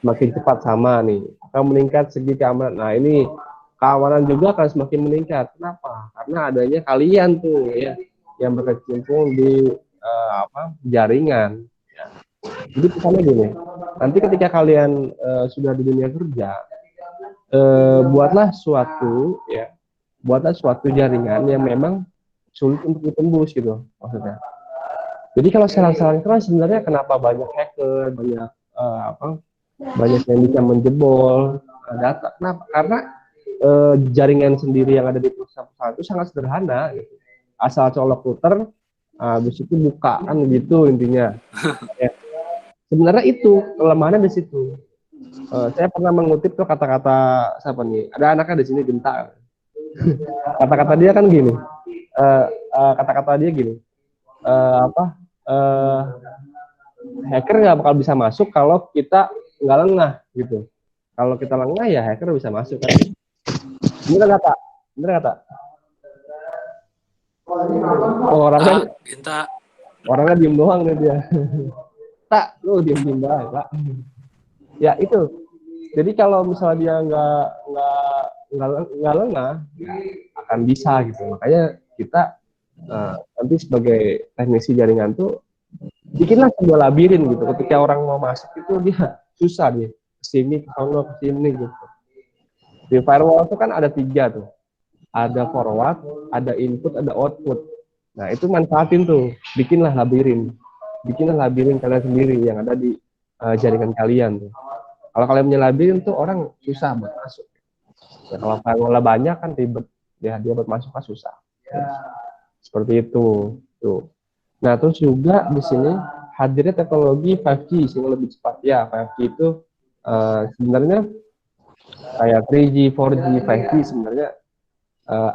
Semakin cepat sama nih, akan meningkat segi keamanan. Nah ini keamanan juga akan semakin meningkat. Kenapa? Karena adanya kalian tuh ya yang berkecimpung di jaringan. Ya. Jadi misalnya gini, nanti ketika kalian sudah di dunia kerja, buatlah suatu jaringan yang memang sulit untuk ditembus gitu maksudnya. Jadi kalau selang-selang keras sebenarnya kenapa banyak hacker, banyak yang bisa menjebol data. Kenapa? Karena jaringan sendiri yang ada di perusahaan itu sangat sederhana gitu. Asal colok router, habis itu bukaan gitu intinya. Ya. Sebenarnya itu kelemahannya di situ. Saya pernah mengutip tuh kata-kata siapa nih? Ada anaknya di sini Genta. Kata-kata dia kan gini. Kata-kata dia gini. Hacker nggak bakal bisa masuk kalau kita nggak lengah gitu. Kalau kita lengah ya hacker bisa masuk kan. Bener kata. Orangnya diem doang nih dia. Tak, lu diem banget, Pak. Ya itu. Jadi kalau misalnya dia nggak lengah, ya akan bisa gitu. Makanya kita nanti sebagai teknisi jaringan tuh bikinlah sebuah labirin gitu. Ketika orang mau masuk itu dia susah dia kesini, kesini gitu. Di firewall itu kan ada 3 tuh. Ada forward, ada input, ada output. Nah itu manfaatin tuh. Bikinlah labirin kalian sendiri yang ada di jaringan kalian tuh. Kalau kalian punya labirin tuh orang susah buat masuk. Ya, kalau firewall banyak kan ribet. Ya dia buat masuk kan susah. Seperti itu. Tuh. Nah terus juga di sini hadirnya teknologi 5G sehingga lebih cepat. Ya 5G itu sebenarnya kayak 3G, 4G, 5G sebenarnya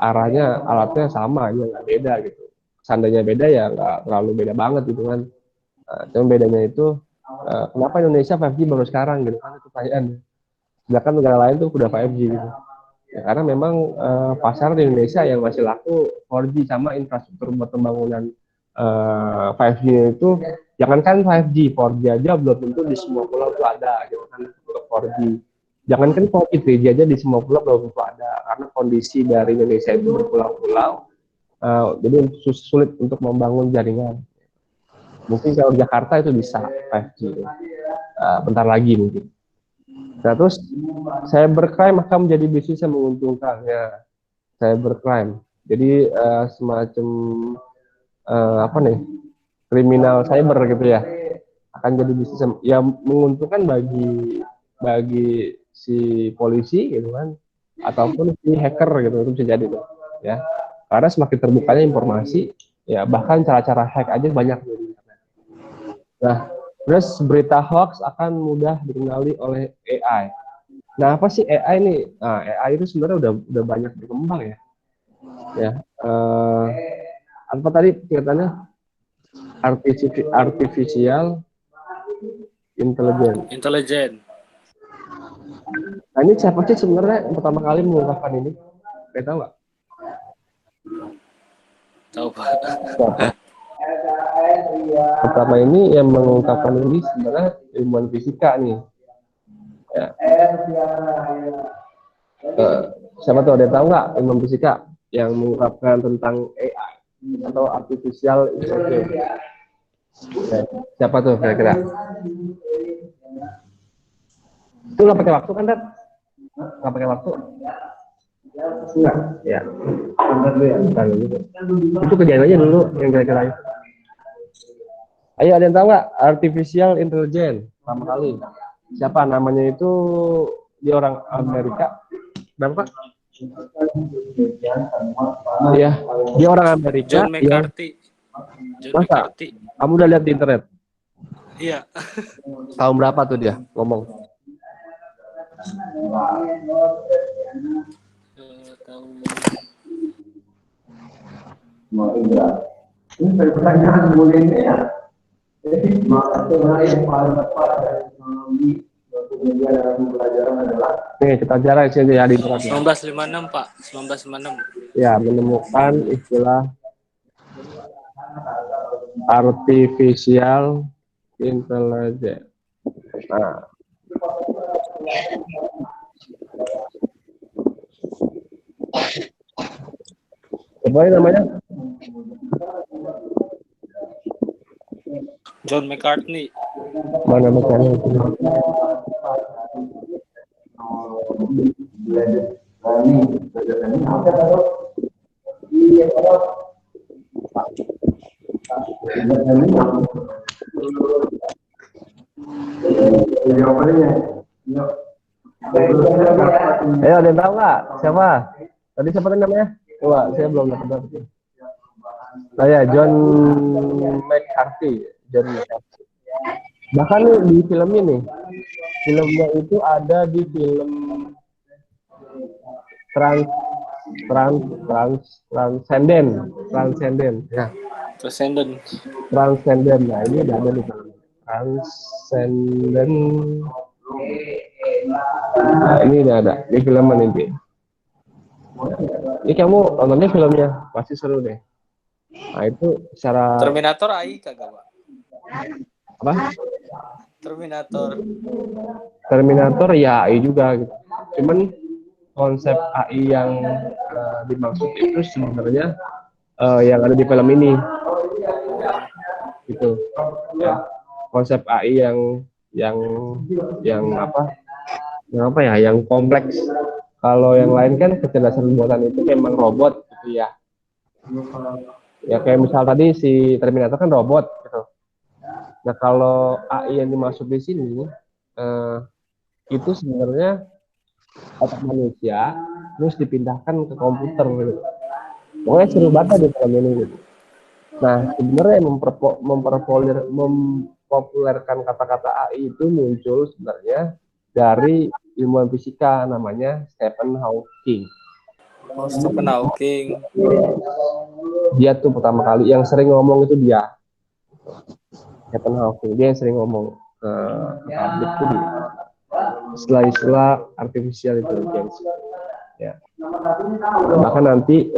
arahnya alatnya sama ya nggak beda gitu. Seandainya beda ya nggak terlalu beda banget gitu kan. Cuma bedanya itu kenapa Indonesia 5G baru sekarang gitu kan itu pertanyaannya. Sedangkan negara lain tuh udah 5G gitu. Ya, karena memang pasar di Indonesia yang masih laku 4G sama infrastruktur buat pembangunan 5G itu jangankan 5G, 4G aja belum tentu di semua pulau itu ada gitu kan untuk 4G. Jangankan COVID, 3G aja di semua pulau belum tentu ada, karena kondisi dari Indonesia itu berpulau-pulau, jadi sulit untuk membangun jaringan. Mungkin kalau Jakarta itu bisa 5G, bentar lagi mungkin. Nah terus cybercrime akan menjadi bisnis yang menguntungkan ya, cybercrime. Jadi semacam apa nih, kriminal cyber gitu ya, akan jadi bisnis yang menguntungkan bagi si polisi gitu kan, ataupun si hacker gitu, itu bisa jadi tuh ya, karena semakin terbukanya informasi ya, bahkan cara-cara hack aja banyak di internet. Nah terus berita hoax akan mudah dikenali oleh AI. Nah apa sih AI ini? Nah, AI itu sebenarnya udah banyak berkembang ya. Ya apa tadi tingkatannya? Artificial Intelijen. Nah ini siapa sih sebenarnya yang pertama kali mengungkapkan ini? Kalian tahu nggak? Tahu Pak. Pertama ini yang mengungkapkan ini sebenarnya ilmuwan fisika nih. Ya. Siapa tuh, ada yang tahu nggak ilmuwan fisika yang mengungkapkan tentang AI atau artificial intelligence? Ya. Siapa tuh kira-kira? Itu nggak pakai waktu kan, Dad? Nggak pakai waktu? Enggak, ya. Itu kerjain aja dulu yang kira-kira itu. Ayo, ada yang tahu nggak artificial intelligence? Pertama kali. Siapa namanya itu? Dia orang Amerika. Berapa? Iya, dia orang Amerika. John McCarthy. John Masa? McCarthy. Kamu udah lihat di internet? Iya. Tahun berapa tuh dia ngomong? Tahu. Nih kita ajaran sini ya di internet. 1956 Pak. 1956. Ya, menemukan istilah artificial intelligence. Nah, apa ini namanya? John McCarthy. Mana bacanya itu? Ayo, ada yang tahu nggak? Siapa? Tadi siapa tadi namanya? Wah, saya belum dapat. Saya John McCarthy. John McCarthy. Bahkan di film ini, filmnya itu ada di film Transcendent. Ya. Transcendent. Nah, ini ada di film Transcendent. Nah, ini ada di film ini. Ini kamu nontonnya filmnya, pasti seru deh. Nah itu secara Terminator AI kagak Pak? apa? Terminator ya AI juga gitu. Cuman konsep AI yang dimaksud itu sebenarnya yang ada di film ini gitu ya, konsep AI yang kompleks. Kalau yang lain kan kecerdasan buatan itu memang robot gitu ya. Ya kayak misal tadi si Terminator kan robot gitu. Nah kalau AI yang dimaksud di sini itu sebenarnya otak manusia terus dipindahkan ke komputer gitu. Pokoknya seru banget di film ini gitu. Nah sebenarnya yang mempopulerkan kata-kata AI itu muncul sebenarnya dari ilmuwan fisika namanya Stephen Hawking. Stephen Hawking. Dia tuh pertama kali yang sering ngomong itu dia. Stephen Hawking, dia yang sering ngomong ke publik itu istilah-istilah artificial intelligence. Ya. Bahkan nanti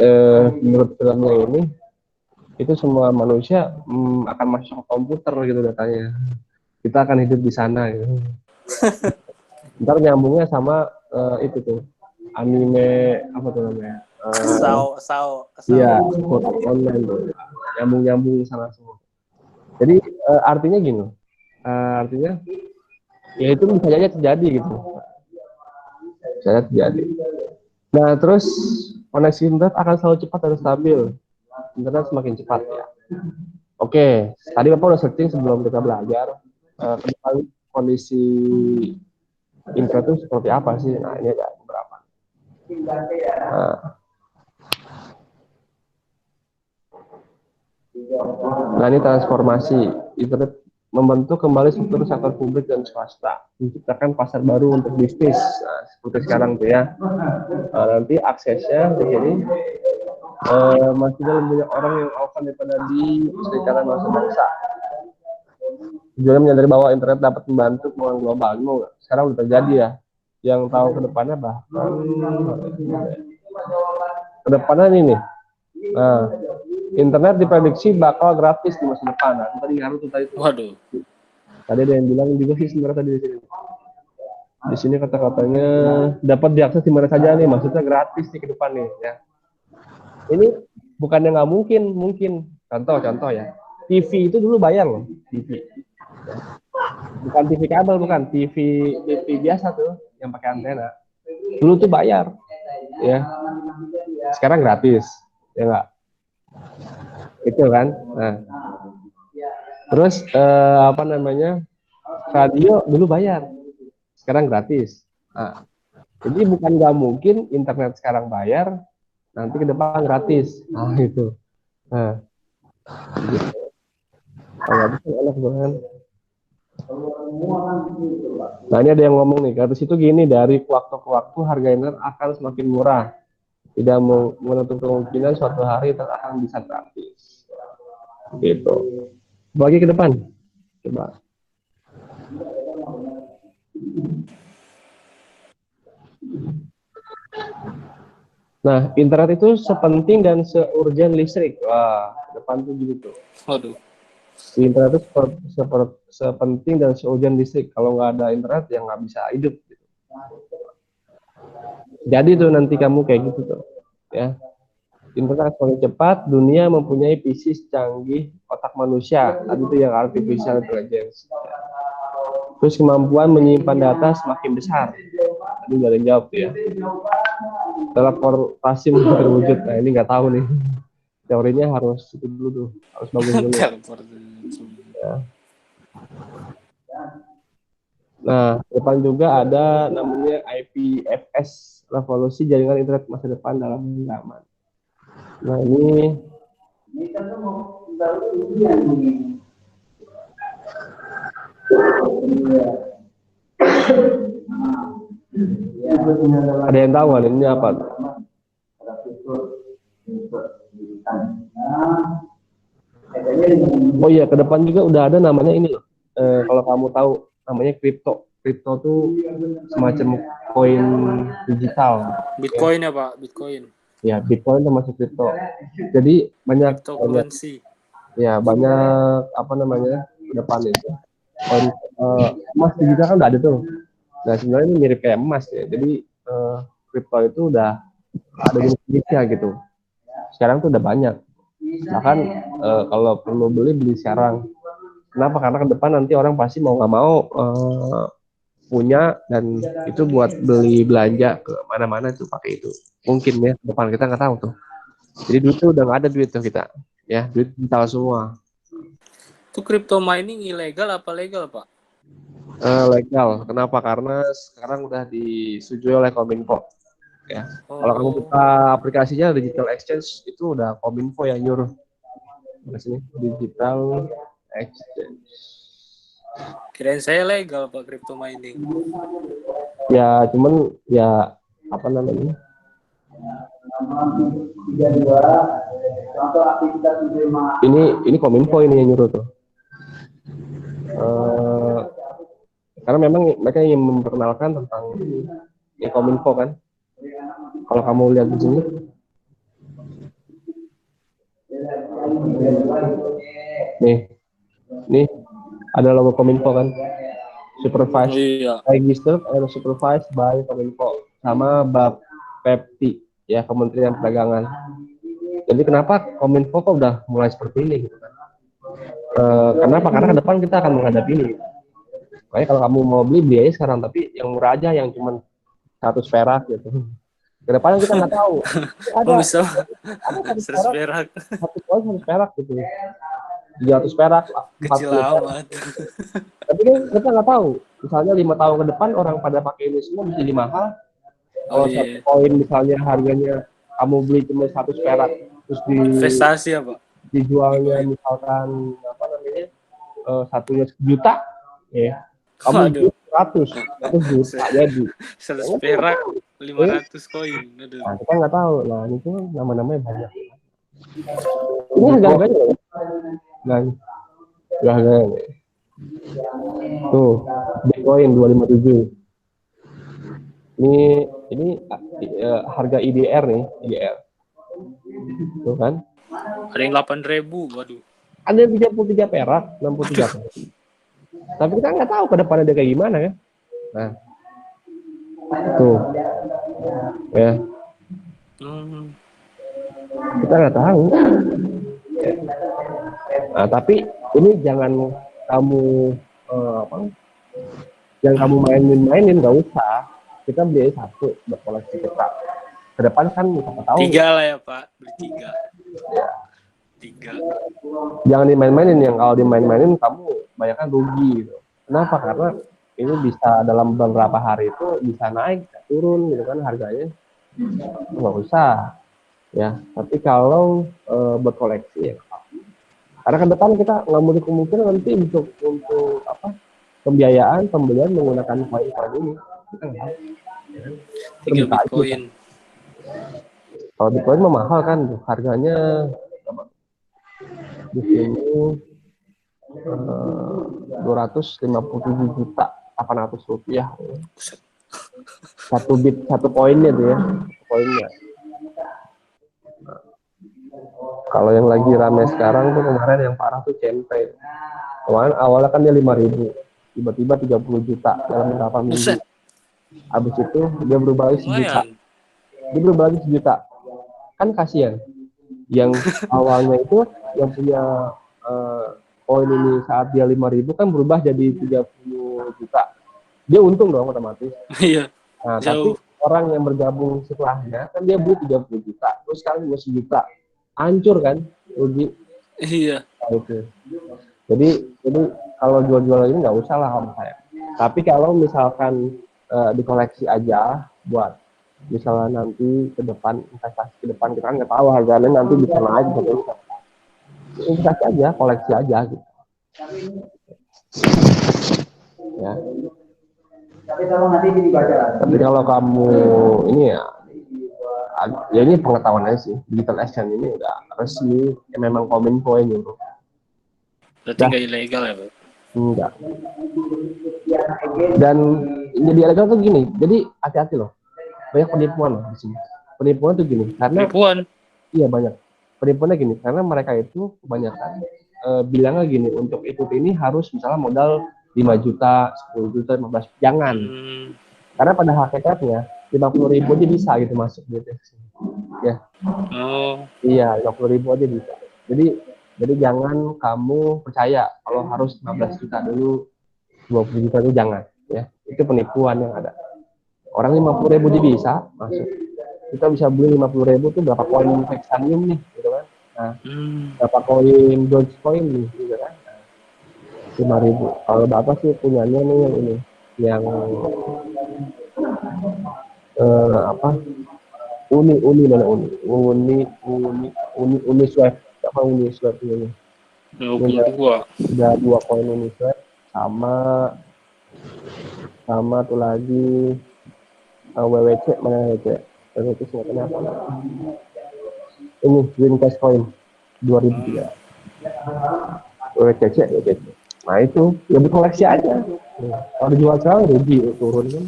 menurut filmnya ini itu semua manusia akan masuk ke komputer gitu datanya. Kita akan hidup di sana gitu. Ntar nyambungnya sama itu tuh anime apa tuh namanya? Sao. Iya, sport online tuh. Nyambung sana semua. Jadi artinya gini, artinya ya itu bisa saja terjadi gitu. Bisa saja terjadi. Nah, terus koneksi internet akan selalu cepat dan stabil. Internet semakin cepat ya. Oke, tadi Bapak udah searching sebelum kita belajar. Ke depan kondisi internet itu seperti apa sih? Nah, ini ada beberapa. Nah, ini transformasi internet membentuk kembali struktur sektor publik dan swasta, menciptakan pasar baru untuk bisnis. Nah, seperti sekarang tuh ya. Nanti aksesnya di sini masih dalam banyak orang yang akan daripada di serikatan bangsa-bangsa. Tujuannya menyadari bahwa internet dapat membantu keuangan global. Sekarang udah terjadi ya. Yang tahu ke depannya bahkan ke depannya ini nih. Nah, internet diprediksi bakal gratis di masa depan. Nah, tadi ngaruh tuh tadi. Waduh. Tadi ada yang bilang juga sih sebenarnya tadi di sini. Di sini kata-katanya dapat diakses di mana saja nih, maksudnya gratis nih ke depan nih ya. Ini bukannya nggak mungkin. Contoh ya. TV itu dulu bayar loh, TV. Bukan TV kabel, bukan TV biasa tuh yang pakai antena. Dulu tuh bayar, ya. Sekarang gratis, ya nggak? Itu kan. Nah. Terus apa namanya? Radio dulu bayar, sekarang gratis. Nah, jadi bukan nggak mungkin internet sekarang bayar, nanti ke depan gratis. Nah itu. Nah, gitu. Enak banget. Nah ini ada yang ngomong nih, kata situ gini, dari waktu ke waktu harga internet akan semakin murah. Tidak menutup kemungkinan suatu hari internet akan bisa gratis. Gitu. Bagi ke depan. Coba. Nah, internet itu sepenting dan seurgen listrik. Wah, depan tuh gitu. Waduh. Internet itu sepenting dan seurgen listrik. Kalau nggak ada internet, ya nggak bisa hidup. Gitu. Jadi tuh nanti kamu kayak gitu tuh, ya. Internet semakin cepat, dunia mempunyai PC canggih otak manusia. Tadi itu yang artificial intelligence. Terus kemampuan menyimpan data semakin besar. Tadi nggak ada yang jawab tuh ya. Teleportasi terwujud. Nah ini nggak tahu nih. Teorinya harus itu dulu tuh, harus bagus dulu. Ya. Nah, depan juga ada namanya IPFS, revolusi jaringan internet masa depan dalam genggaman. Nah ini ada yang tahu kan ini apa? Oh iya, ke depan juga udah ada namanya ini loh. Kalau kamu tahu namanya kripto. Kripto tuh semacam koin digital. Bitcoin ya Pak, Bitcoin. Ya, Bitcoin termasuk kripto. Jadi banyak cryptocurrency. Ya, banyak apa namanya ke depan itu. Koin emas digital kan udah ada tuh. Nah, sebenarnya ini mirip kayak emas ya. Jadi kripto itu udah ada di Indonesia gitu. Sekarang tuh udah banyak. Bahkan kalau perlu beli sekarang. Kenapa? Karena ke depan nanti orang pasti mau nggak mau punya, dan itu buat beli belanja ke mana-mana itu pakai itu. Mungkin ya ke depan, kita nggak tahu tuh. Jadi duit tuh udah nggak ada duit tuh kita. Ya, duit digital semua. Itu crypto mining ilegal apa legal Pak? Legal. Kenapa? Karena sekarang udah disetujui oleh Kominfo. Ya. Kalau kamu buka aplikasinya Digital Exchange itu udah Kominfo yang nyuruh. Sini Digital Exchange. Kirain saya legal Pak crypto mining. Ya, cuman ya apa namanya? Ini Kominfo ini yang nyuruh tuh. Karena memang mereka ingin memperkenalkan tentang Kominfo kan. Kalau kamu lihat di sini, nih ada logo Kominfo kan. supervised Iya. registered and supervised by Kominfo sama Bapepti ya, Kementerian Perdagangan. Jadi kenapa Kominfo kok udah mulai seperti ini gitu kan? Kenapa? Karena ke depan kita akan menghadapi ini. Makanya kalau kamu mau beli aja sekarang, tapi yang murah aja, yang cuma 100 perak gitu. Kedepannya kita nggak tahu. Ada Oh, bisa. 100 100 perak, perak. 100 perak gitu. 300 perak, Kecil 40 perak. amat. Tapi kan kita nggak tahu. Misalnya 5 tahun ke depan orang pada pakai ini semua bisa jadi mahal. Kalau Oh satu iya. koin misalnya harganya kamu beli cuma 100 perak, terus Investasi apa? dijualnya misalkan apa namanya satunya 1 juta, ya kamu Waduh. jual 100 juta jadi. 100 perak, 500 koin. Aduh. Nah, kita nggak tahu. Nah, itu nama-namanya banyak. Ini harga-harganya ya? Harga-harganya. Tuh, Bitcoin 257. Ini harga IDR nih, IDR. Tuh kan? Ada yang 8.000, waduh. Ada yang 33 perak, 63 perak. Tapi kita nggak tahu ke depannya dia kayak gimana ya. Nah, tuh, ya. Kita nggak tahu. Nah, tapi ini jangan kamu yang kamu mainin nggak usah. Kita beli satu buat koleksi kita. Ke depan kan kita tahu. 3 lah ya Pak, beli 3. Ya. 3. Jangan dimain-mainin, yang kalau dimain-mainin kamu banyak rugi gitu. Kenapa? Karena ini bisa dalam beberapa hari itu bisa naik, bisa turun gitu kan harganya. Nggak usah. Ya, tapi kalau buat koleksi ya. Karena ke depan kita nggak mau kemungkinan nanti untuk apa pembiayaan pembelian menggunakan koin-koin ini. Kita nggak tahu. 3 Bitcoin. Kalau Bitcoin mah mahal kan, harganya di sini 257 juta 800 rupiah. Satu koinnya tuh ya, koinnya. Kalau yang lagi rame sekarang tuh kemarin yang parah tuh CMP. Kemarin awalnya kan dia 5.000, tiba-tiba 30 juta dalam beberapa minggu. Habis itu dia berubah lagi 1 juta. Dia berubah lagi 1 juta. Kan kasihan. Yang awalnya itu yang punya koin ini saat dia 5.000 kan berubah jadi 30 juta. Dia untung dong otomatis. Iya. Nah, tapi orang yang bergabung setelahnya kan dia beli 30 juta, terus sekarang 1 juta. Hancur kan, rugi. Iya. Nah, itu. Jadi kalau jual-jual ini nggak usah lah om saya. Tapi kalau misalkan dikoleksi aja buat misalnya nanti ke depan, investasi ke depan, kita kan nggak tahu harganya nanti bisa naik gitu. Investasi aja, koleksi aja gitu. Ya. Tapi kalau kamu ini ya ini pengetahuan aja sih, digital exchange ini udah resmi, ya memang Kominfo ini bro. Berarti nggak ilegal ya Pak? Enggak. Dan jadi ilegal tuh gini, jadi hati-hati loh, banyak penipuan loh di sini. Penipuan tuh gini, karena iya banyak. Penipuannya gini, karena mereka itu kebanyakan bilangnya gini, untuk ikut ini harus misalnya modal 5 juta, 10 juta, 15 juta, jangan. Karena pada hakikatnya 50.000 aja bisa gitu masuk gitu. Ya. Oh. Iya, 50.000 aja bisa. Jadi jangan kamu percaya kalau harus 15 juta dulu, 20 juta itu jangan, ya. Itu penipuan yang ada. Orang 50.000 aja bisa masuk. Kita bisa beli 50.000 tuh berapa koin Vexanium nih, gitu kan. Nah, berapa koin Dogecoin nih, gitu kan. 5.000. Kalau Bapak sih punyanya nih yang ini, yang apa? Uni Swap. Apa Uni Swap ini? 22. Ada 2 koin Uni Swap sama tuh lagi WWC, mana WWC? WWC sebetulnya apa? Ini Wincash Coin 2003. WWC. Nah itu ya dikoleksi aja. Kalau dijual sekarang rugi, turun kan.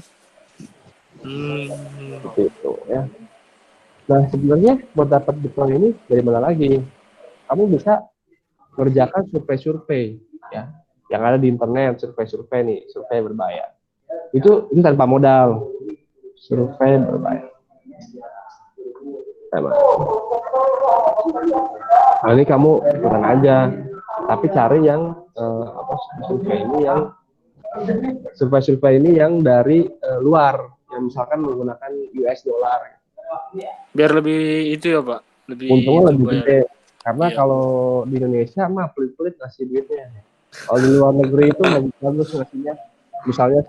Seperti itu ya. Nah sebenarnya buat dapat Bitcoin ini dari mana lagi? Kamu bisa kerjakan survei ya, yang ada di internet, survei-survei nih, survei berbayar. Itu tanpa modal, survei berbayar. Nah, ini kamu ikutan aja, tapi cari yang survei ini yang dari luar, yang misalkan menggunakan US dollar. Biar lebih itu ya Pak, lebih Untungnya itu lebih bayar. gede, karena Iya. kalau di Indonesia mah pelit-pelit ngasih duitnya. Kalau di luar negeri itu bagus ngasihnya, misalnya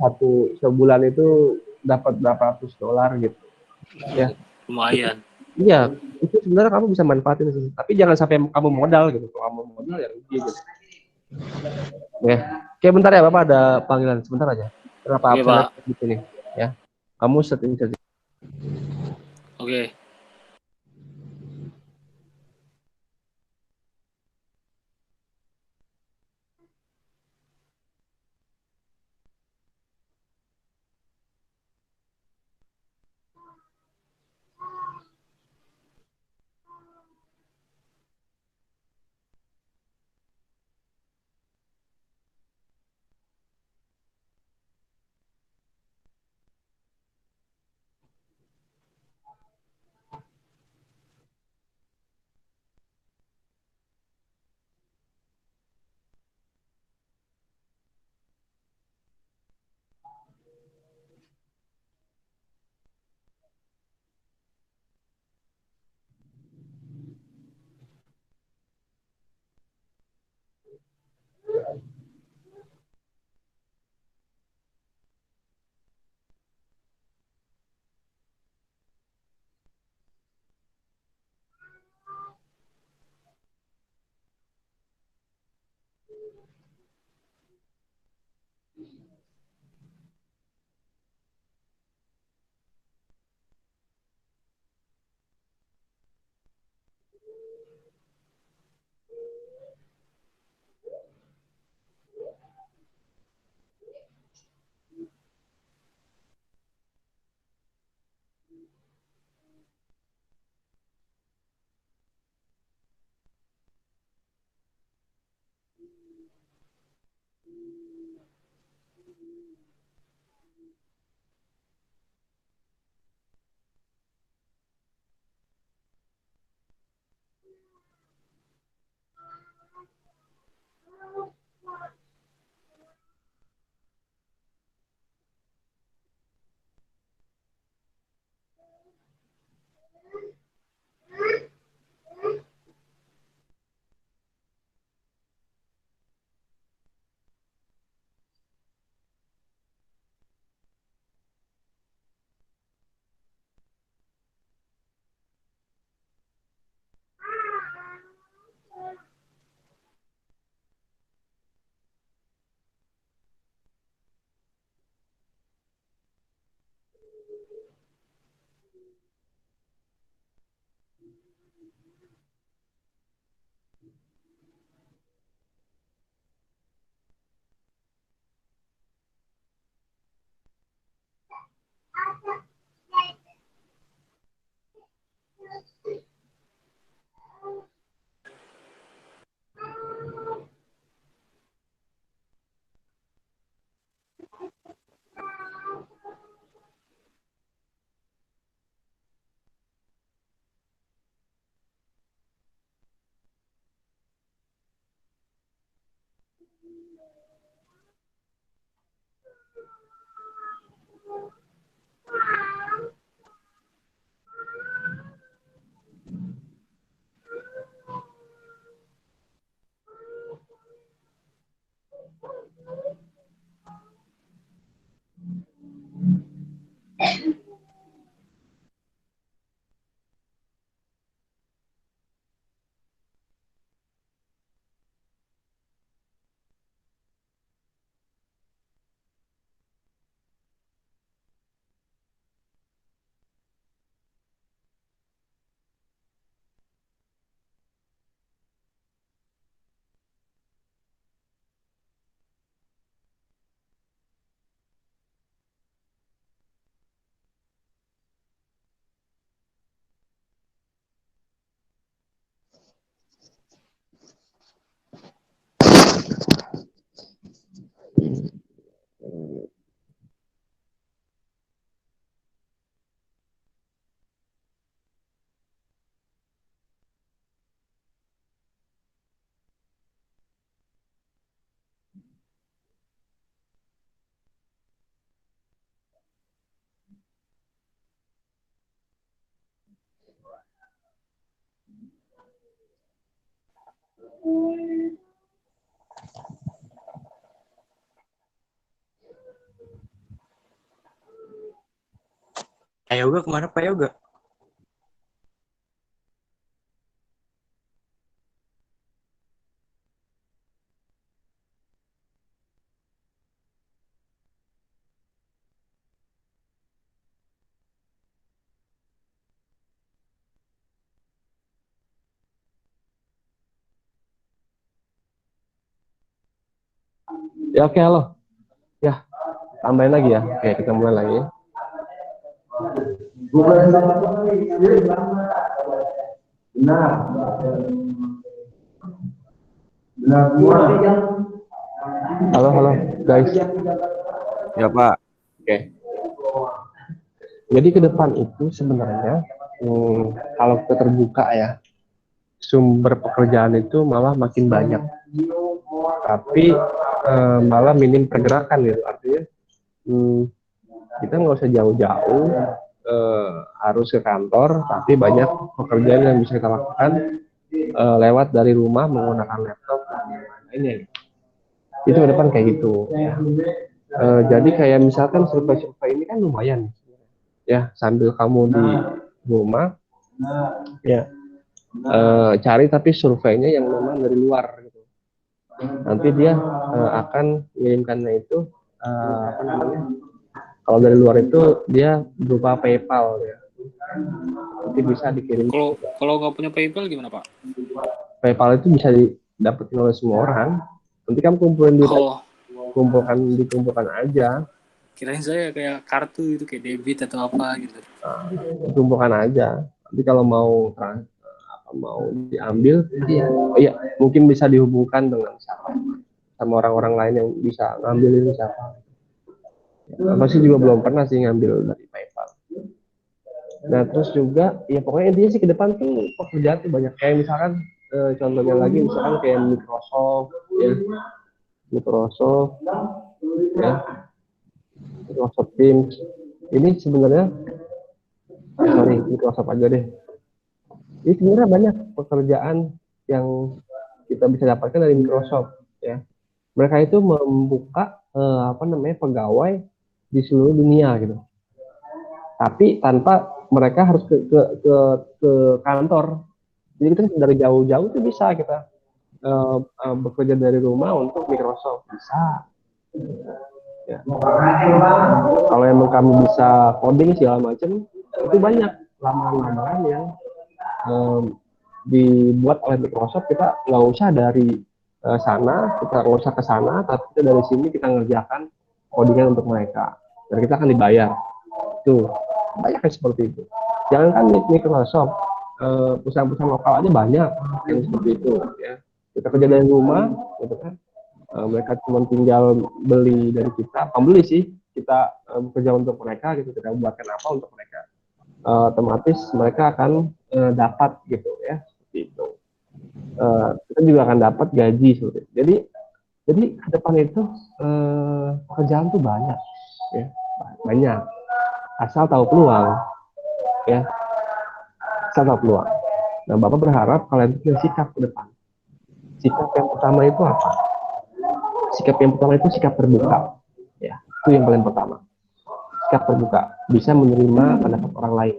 sebulan itu dapat berapa ratus dolar gitu. Ya, Lumayan. iya, itu sebenarnya kamu bisa manfaatin sih. Tapi jangan sampai kamu modal gitu. Kalau kamu modal ya rugi gitu. Ya, oke bentar ya Bapak ada panggilan sebentar aja. Kenapa Oke, absen Pak. di sini? Ya, kamu setting. Oke. Pak Yoga kemana Pak Yoga? Ya oke, halo. Ya, tambahin lagi ya. Oke, kita mulai lagi. Halo, halo, guys. Ya Pak. Oke. Jadi ke depan itu sebenarnya kalau kita terbuka ya, sumber pekerjaan itu malah makin banyak. Tapi malah minim pergerakan gitu. Artinya kita nggak usah jauh-jauh harus ke kantor, tapi banyak pekerjaan yang bisa kita lakukan lewat dari rumah menggunakan laptop dan lain-lainnya. Itu ke depan kayak gitu. Jadi kayak misalkan survei-survei ini kan lumayan, ya sambil kamu di rumah, ya cari tapi surveinya yang memang dari luar gitu. Nanti dia akan mengirimkannya itu apa namanya? Kalau dari luar itu dia berupa PayPal ya. Nanti bisa dikirim. Kalau nggak punya PayPal gimana Pak? PayPal itu bisa didapetin oleh semua orang. Nanti kamu kumpulin duit, dikumpulkan aja. Kirain saya kayak kartu itu kayak debit atau apa gitu. Dikumpulkan aja. Nanti kalau mau diambil, iya mungkin bisa dihubungkan dengan sama orang-orang lain yang bisa ngambil ini siapa. Masih juga belum pernah sih ngambil dari PayPal. Nah terus juga ya pokoknya intinya sih ke depan tuh pekerjaan tuh banyak, kayak misalkan contohnya lagi misalkan kayak Microsoft ya, Microsoft Teams ini sebenarnya Microsoft aja deh. Ini sebenarnya banyak pekerjaan yang kita bisa dapatkan dari Microsoft ya. Mereka itu membuka pegawai di seluruh dunia gitu. Tapi tanpa mereka harus ke kantor. Jadi kita dari jauh-jauh tuh bisa kita bekerja dari rumah untuk Microsoft bisa. Ya. Kalau emang kami bisa coding segala macam, itu banyak lamaran-lamaran yang dibuat oleh Microsoft. Kita nggak usah dari sana, kita nggak usah ke sana, tapi kita dari sini kita ngerjakan codingan untuk mereka dan kita akan dibayar. Tuh banyak yang seperti itu. Jangan kan Microsoft, perusahaan-perusahaan lokal aja banyak yang seperti itu ya. Kita kerja dari rumah gitu kan, mereka cuma tinggal beli dari kita, pembeli sih, kita bekerja untuk mereka gitu, kita buatkan apa untuk mereka, otomatis mereka akan dapat gitu ya, seperti itu. Kita juga akan dapat gaji seperti itu. Jadi ke depan itu pekerjaan tuh banyak ya, banyak, asal tahu peluang ya, asal tahu peluang. Nah Bapak berharap kalian punya sikap ke depan. Sikap yang pertama itu apa? Sikap yang pertama itu sikap terbuka ya, itu yang paling pertama. Sikap terbuka, bisa menerima pendapat orang lain.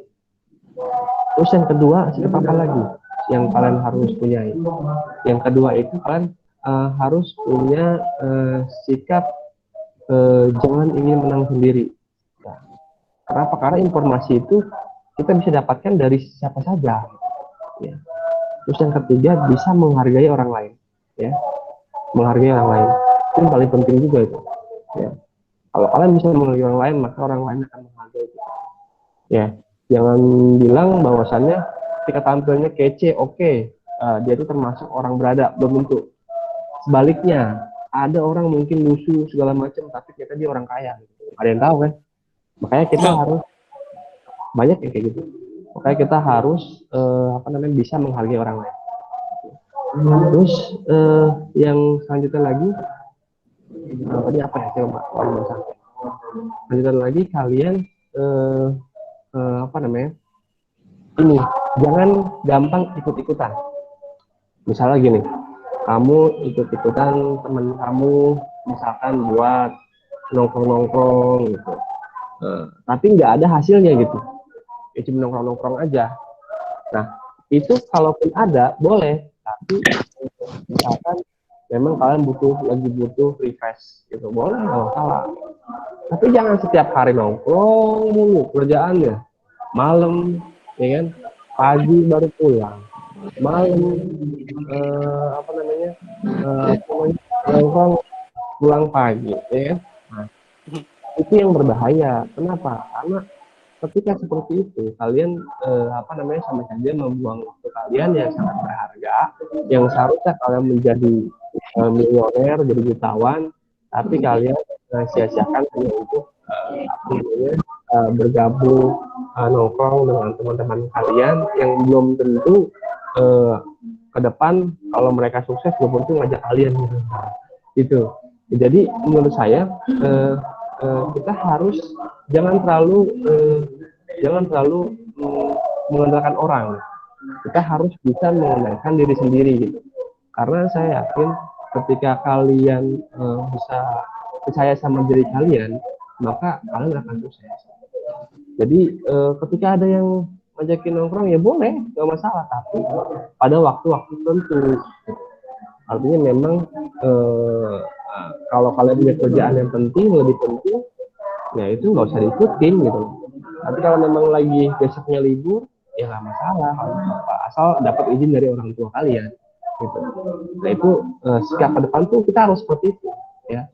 Terus yang kedua, sikap apa lagi yang kalian harus punya? Yang kedua itu kalian harus punya sikap jangan ingin menang sendiri. Nah, kenapa? Karena informasi itu kita bisa dapatkan dari siapa saja. Ya. Terus yang ketiga, bisa menghargai orang lain. Ya, menghargai orang lain itu yang paling penting juga itu. Ya. Kalau kalian bisa menghargai orang lain, maka orang lain akan menghargai itu. Ya, jangan bilang bahwasannya ketika tampilnya kece, oke, dia itu termasuk orang beradab, belum tentu. Sebaliknya, ada orang mungkin lusuh segala macam, tapi ternyata dia orang kaya. Ada yang tahu kan? Makanya kita harus banyak yang kayak gitu. Makanya kita harus bisa menghargai orang lain. Terus yang selanjutnya lagi, tadi apa ya? Coba lanjutkan lagi, kalian ini jangan gampang ikut-ikutan. Misalnya gini, kamu ikut-ikutan teman kamu misalkan buat nongkrong-nongkrong gitu. Tapi nggak ada hasilnya gitu. Ya cuma nongkrong-nongkrong aja. Nah, itu kalaupun ada boleh, tapi misalkan memang kalian lagi butuh refresh gitu, boleh nggak masalah. Tapi jangan setiap hari nongkrong mulu kerjaannya. Malam, ya kan? Pagi baru pulang. Malam nongkrong pulang pagi, ya kan? Nah, itu yang berbahaya. Kenapa? Karena ketika seperti itu kalian sama saja membuang waktu kalian yang sangat berharga, yang seharusnya kalian menjadi milioner, jadi jutawan, tapi kalian sia-siakan hanya untuk bergabung nongkrong dengan teman-teman kalian yang belum tentu ke depan kalau mereka sukses belum tentu ngajak kalian gitu. Jadi menurut saya kita harus jangan terlalu mengandalkan orang. Kita harus bisa mengandalkan diri sendiri gitu. Karena saya yakin ketika kalian bisa percaya sama diri kalian, maka kalian akan sukses. Jadi ketika ada yang ngajakin nongkrong ya boleh, nggak masalah, tapi pada waktu-waktu tertentu. Artinya memang kalau kalian punya kerjaan yang penting, lebih penting, ya itu nggak usah diikutin gitu. Tapi kalau memang lagi besoknya libur, ya nggak masalah, asal dapat izin dari orang tua kalian gitu. Nah itu sikap ke depan tuh kita harus seperti itu ya,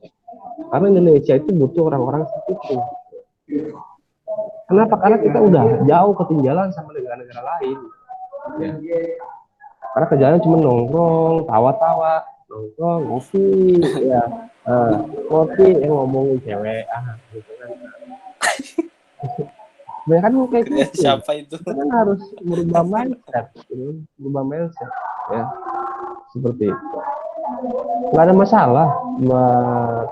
karena Indonesia itu butuh orang-orang seperti itu. Kenapa? Karena kita udah jauh ketinggalan sama negara-negara lain ya. Karena kerjaan cuma nongkrong, tawa-tawa, nongkrong, ngopi ya, ngopi yang ngomongin cewek gitu kan. Banyak kan kayak gitu. Siapa itu? Kita kan harus merubah mindset ya, seperti itu. Nggak ada masalah buat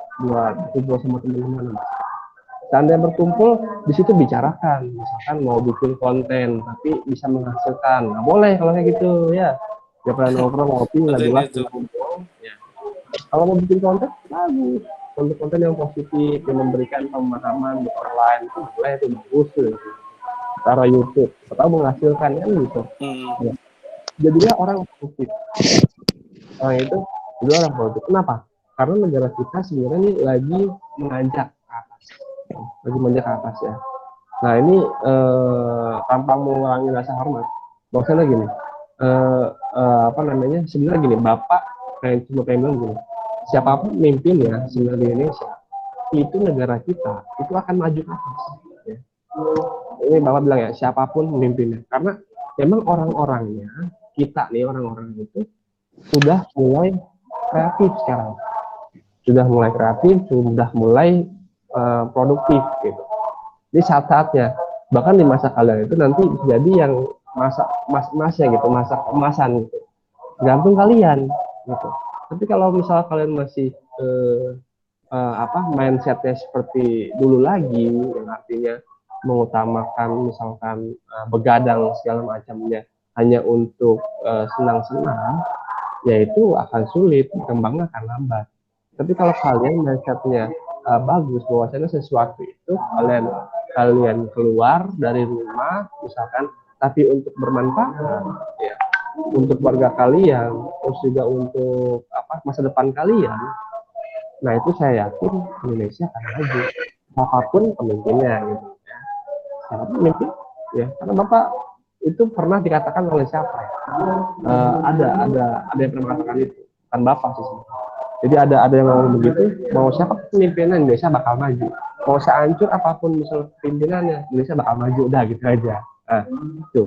berkumpul sama teman-teman. Seandainya berkumpul di situ bicarakan, misalkan mau bikin konten tapi bisa menghasilkan, nah, boleh kalau kayak gitu ya. Dia pernah nongkrong ngopi nggak jelas ya. Kalau mau bikin konten bagus, konten yang positif yang memberikan pemahaman buat orang lain itu boleh, itu bagus tuh. Cara YouTube atau menghasilkan kan gitu. Ya. Jadinya orang positif. Orang itu jadi orang positif. Kenapa? Karena negara kita sebenarnya ini lagi menanjak ke atas ya. Nah ini tanpa mengurangi rasa hormat, maksudnya gini, sebenarnya gini, Bapak cuma pengen bilang gini, siapapun mimpinnya sebenarnya di Indonesia itu negara kita itu akan maju ke atas ya. Ini Bapak bilang ya, siapapun pemimpinnya, karena memang orang-orangnya kita nih, orang-orang itu sudah mulai kreatif sekarang, sudah mulai produktif gitu. Ini saat-saatnya, bahkan di masa kalian itu nanti jadi yang masa kemasan gitu, gantung kalian gitu. Tapi kalau misal kalian masih mindsetnya seperti dulu lagi, yang artinya mengutamakan misalkan begadang segala macamnya hanya untuk senang-senang, ya itu akan sulit, berkembangnya akan lambat. Tapi kalau kalian mindsetnya bagus, bahwasanya sesuatu itu kalian keluar dari rumah misalkan tapi untuk bermanfaat ya, untuk keluarga kalian, terus juga untuk masa depan kalian. Nah itu saya yakin Indonesia akan maju apapun pemimpinnya gitu ya. Siapapun pemimpin ya, karena Bapak itu pernah dikatakan oleh siapa ya? Ada yang pernah mengatakan itu, kan Bapak sih sebenarnya. Jadi ada yang ngomong begitu, mau siapa pemimpinnya Indonesia bakal maju. Mau sehancur apapun misal pimpinannya, Indonesia bakal maju, udah gitu aja. Nah, itu.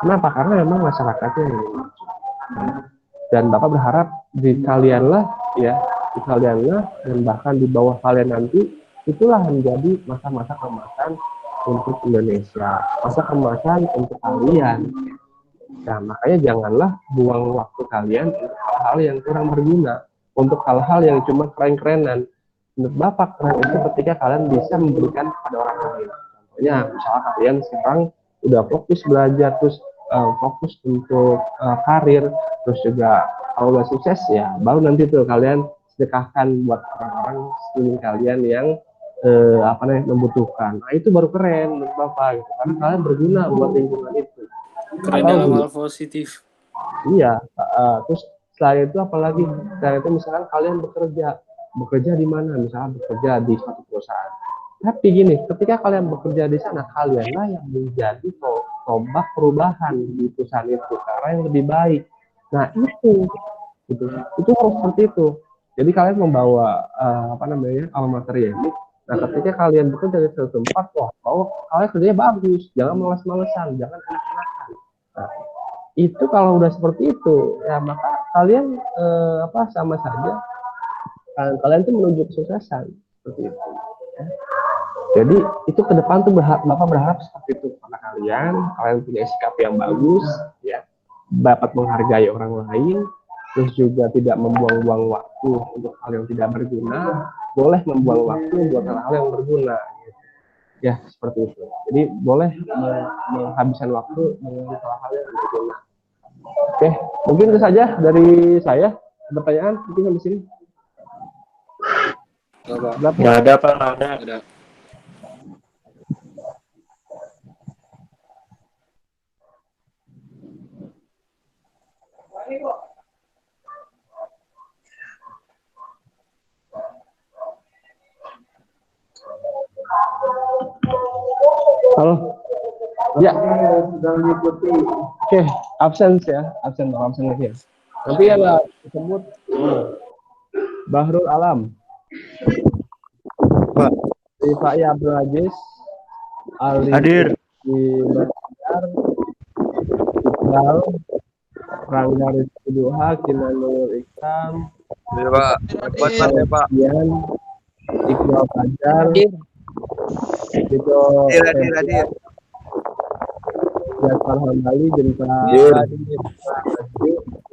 Kenapa? Karena memang masyarakatnya yang maju. Dan Bapak berharap di kalianlah dan bahkan di bawah kalian nanti itulah menjadi masa-masa kemasan untuk Indonesia, masa kemasan untuk kalian. Nah, makanya janganlah buang waktu kalian untuk hal-hal yang kurang berguna, untuk hal-hal yang cuma keren-kerenan. Menurut Bapak keren itu ketika kalian bisa memberikan kepada orang lain. Contohnya, misalnya kalian sekarang udah fokus belajar, terus fokus untuk karir, terus juga Kalau udah sukses ya baru nanti tuh kalian sedekahkan buat orang-orang sekeliling kalian yang membutuhkan. Nah itu baru keren menurut Bapak gitu. Karena kalian berguna buat lingkungan itu. Keren Atau dalam gini, hal positif. iya. Terus selain itu apalagi? Selain itu misalkan kalian bekerja di mana? Misalkan bekerja di suatu perusahaan. Tapi gini, ketika kalian bekerja di sana, kalianlah yang menjadi tombak perubahan di perusahaan itu karena yang lebih baik. Nah itu, gitu. Itu harus seperti itu. Jadi kalian membawa alma mater ini. Nah ketika kalian bekerja di suatu tempat, kalian kerjanya bagus, jangan malas-malesan, jangan enak-enakan. Nah, itu kalau udah seperti itu, ya maka kalian sama saja kalian tuh menuju kesuksesan seperti itu. Ya. Jadi itu ke depan tuh Bapak berharap seperti itu karena kalian punya sikap yang bagus, ya, dapat menghargai orang lain, terus juga tidak membuang-buang waktu untuk hal yang tidak berguna, boleh membuang waktu buat hal-hal yang berguna. Gitu. Ya seperti itu. Jadi boleh menghabiskan waktu dengan hal-hal yang berguna. Oke, mungkin itu saja dari saya. Pertanyaan mungkin sampai sini. Nggak ada Pak, nggak ada. Ada. Halo. Ya, sudah mengikuti. Oke, absen lagi ya. Nanti ada disebut Bahrul Alam. Pak Rifai Abdul Aziz, Ali Hadir. di Banjar, Iqbal, Rangga Rizky Duha, Kinanul Ikram, Pak. Pak. Iqbal Fajar, itu Hadir. Jasar Hambali, Jenta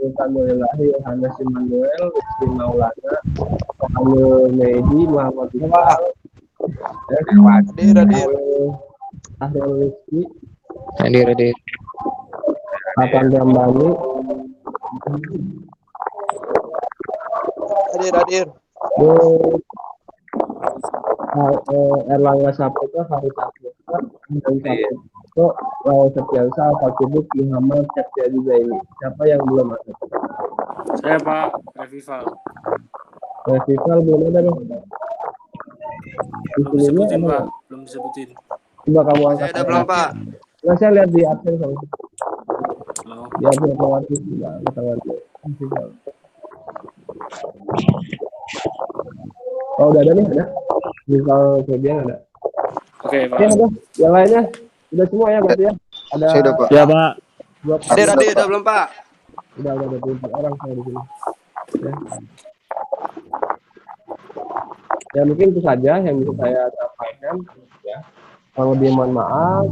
Alhamdulillahi, Yohanes Immanuel, Rizky Maulana, Muhammad Mehdi, Muhammad Iqbal, Ahrul Rizky, Hadir. Akan Rambani, Hadir. Erlangga Saputra, Farid Saputra, dan Saputra, Septiansa, Al-Fatibuk, Muhammad Septiadi Zaini. Siapa yang belum masuk? Saya Pak Revival. Festival belum ada dong. Belum disebutin Pak, belum disebutin. Coba kamu angkat. Saya ada belum Pak. Nah, saya lihat di absen sama. Halo. Di absen Kelawati juga kita lihat. Oh udah ada nih, ada. Misal Febian ada. Oke Pak. Oke, ada. Yang lainnya udah semua ya berarti ya. Ada. Saya udah, Pak. Ya Pak. Hadir, udah belum Pak? Udah 20 orang saya di sini. Ya. Ya mungkin itu saja yang bisa saya sampaikan. Ya. Kalau lebih mohon maaf.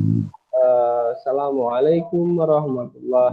Assalamualaikum warahmatullahi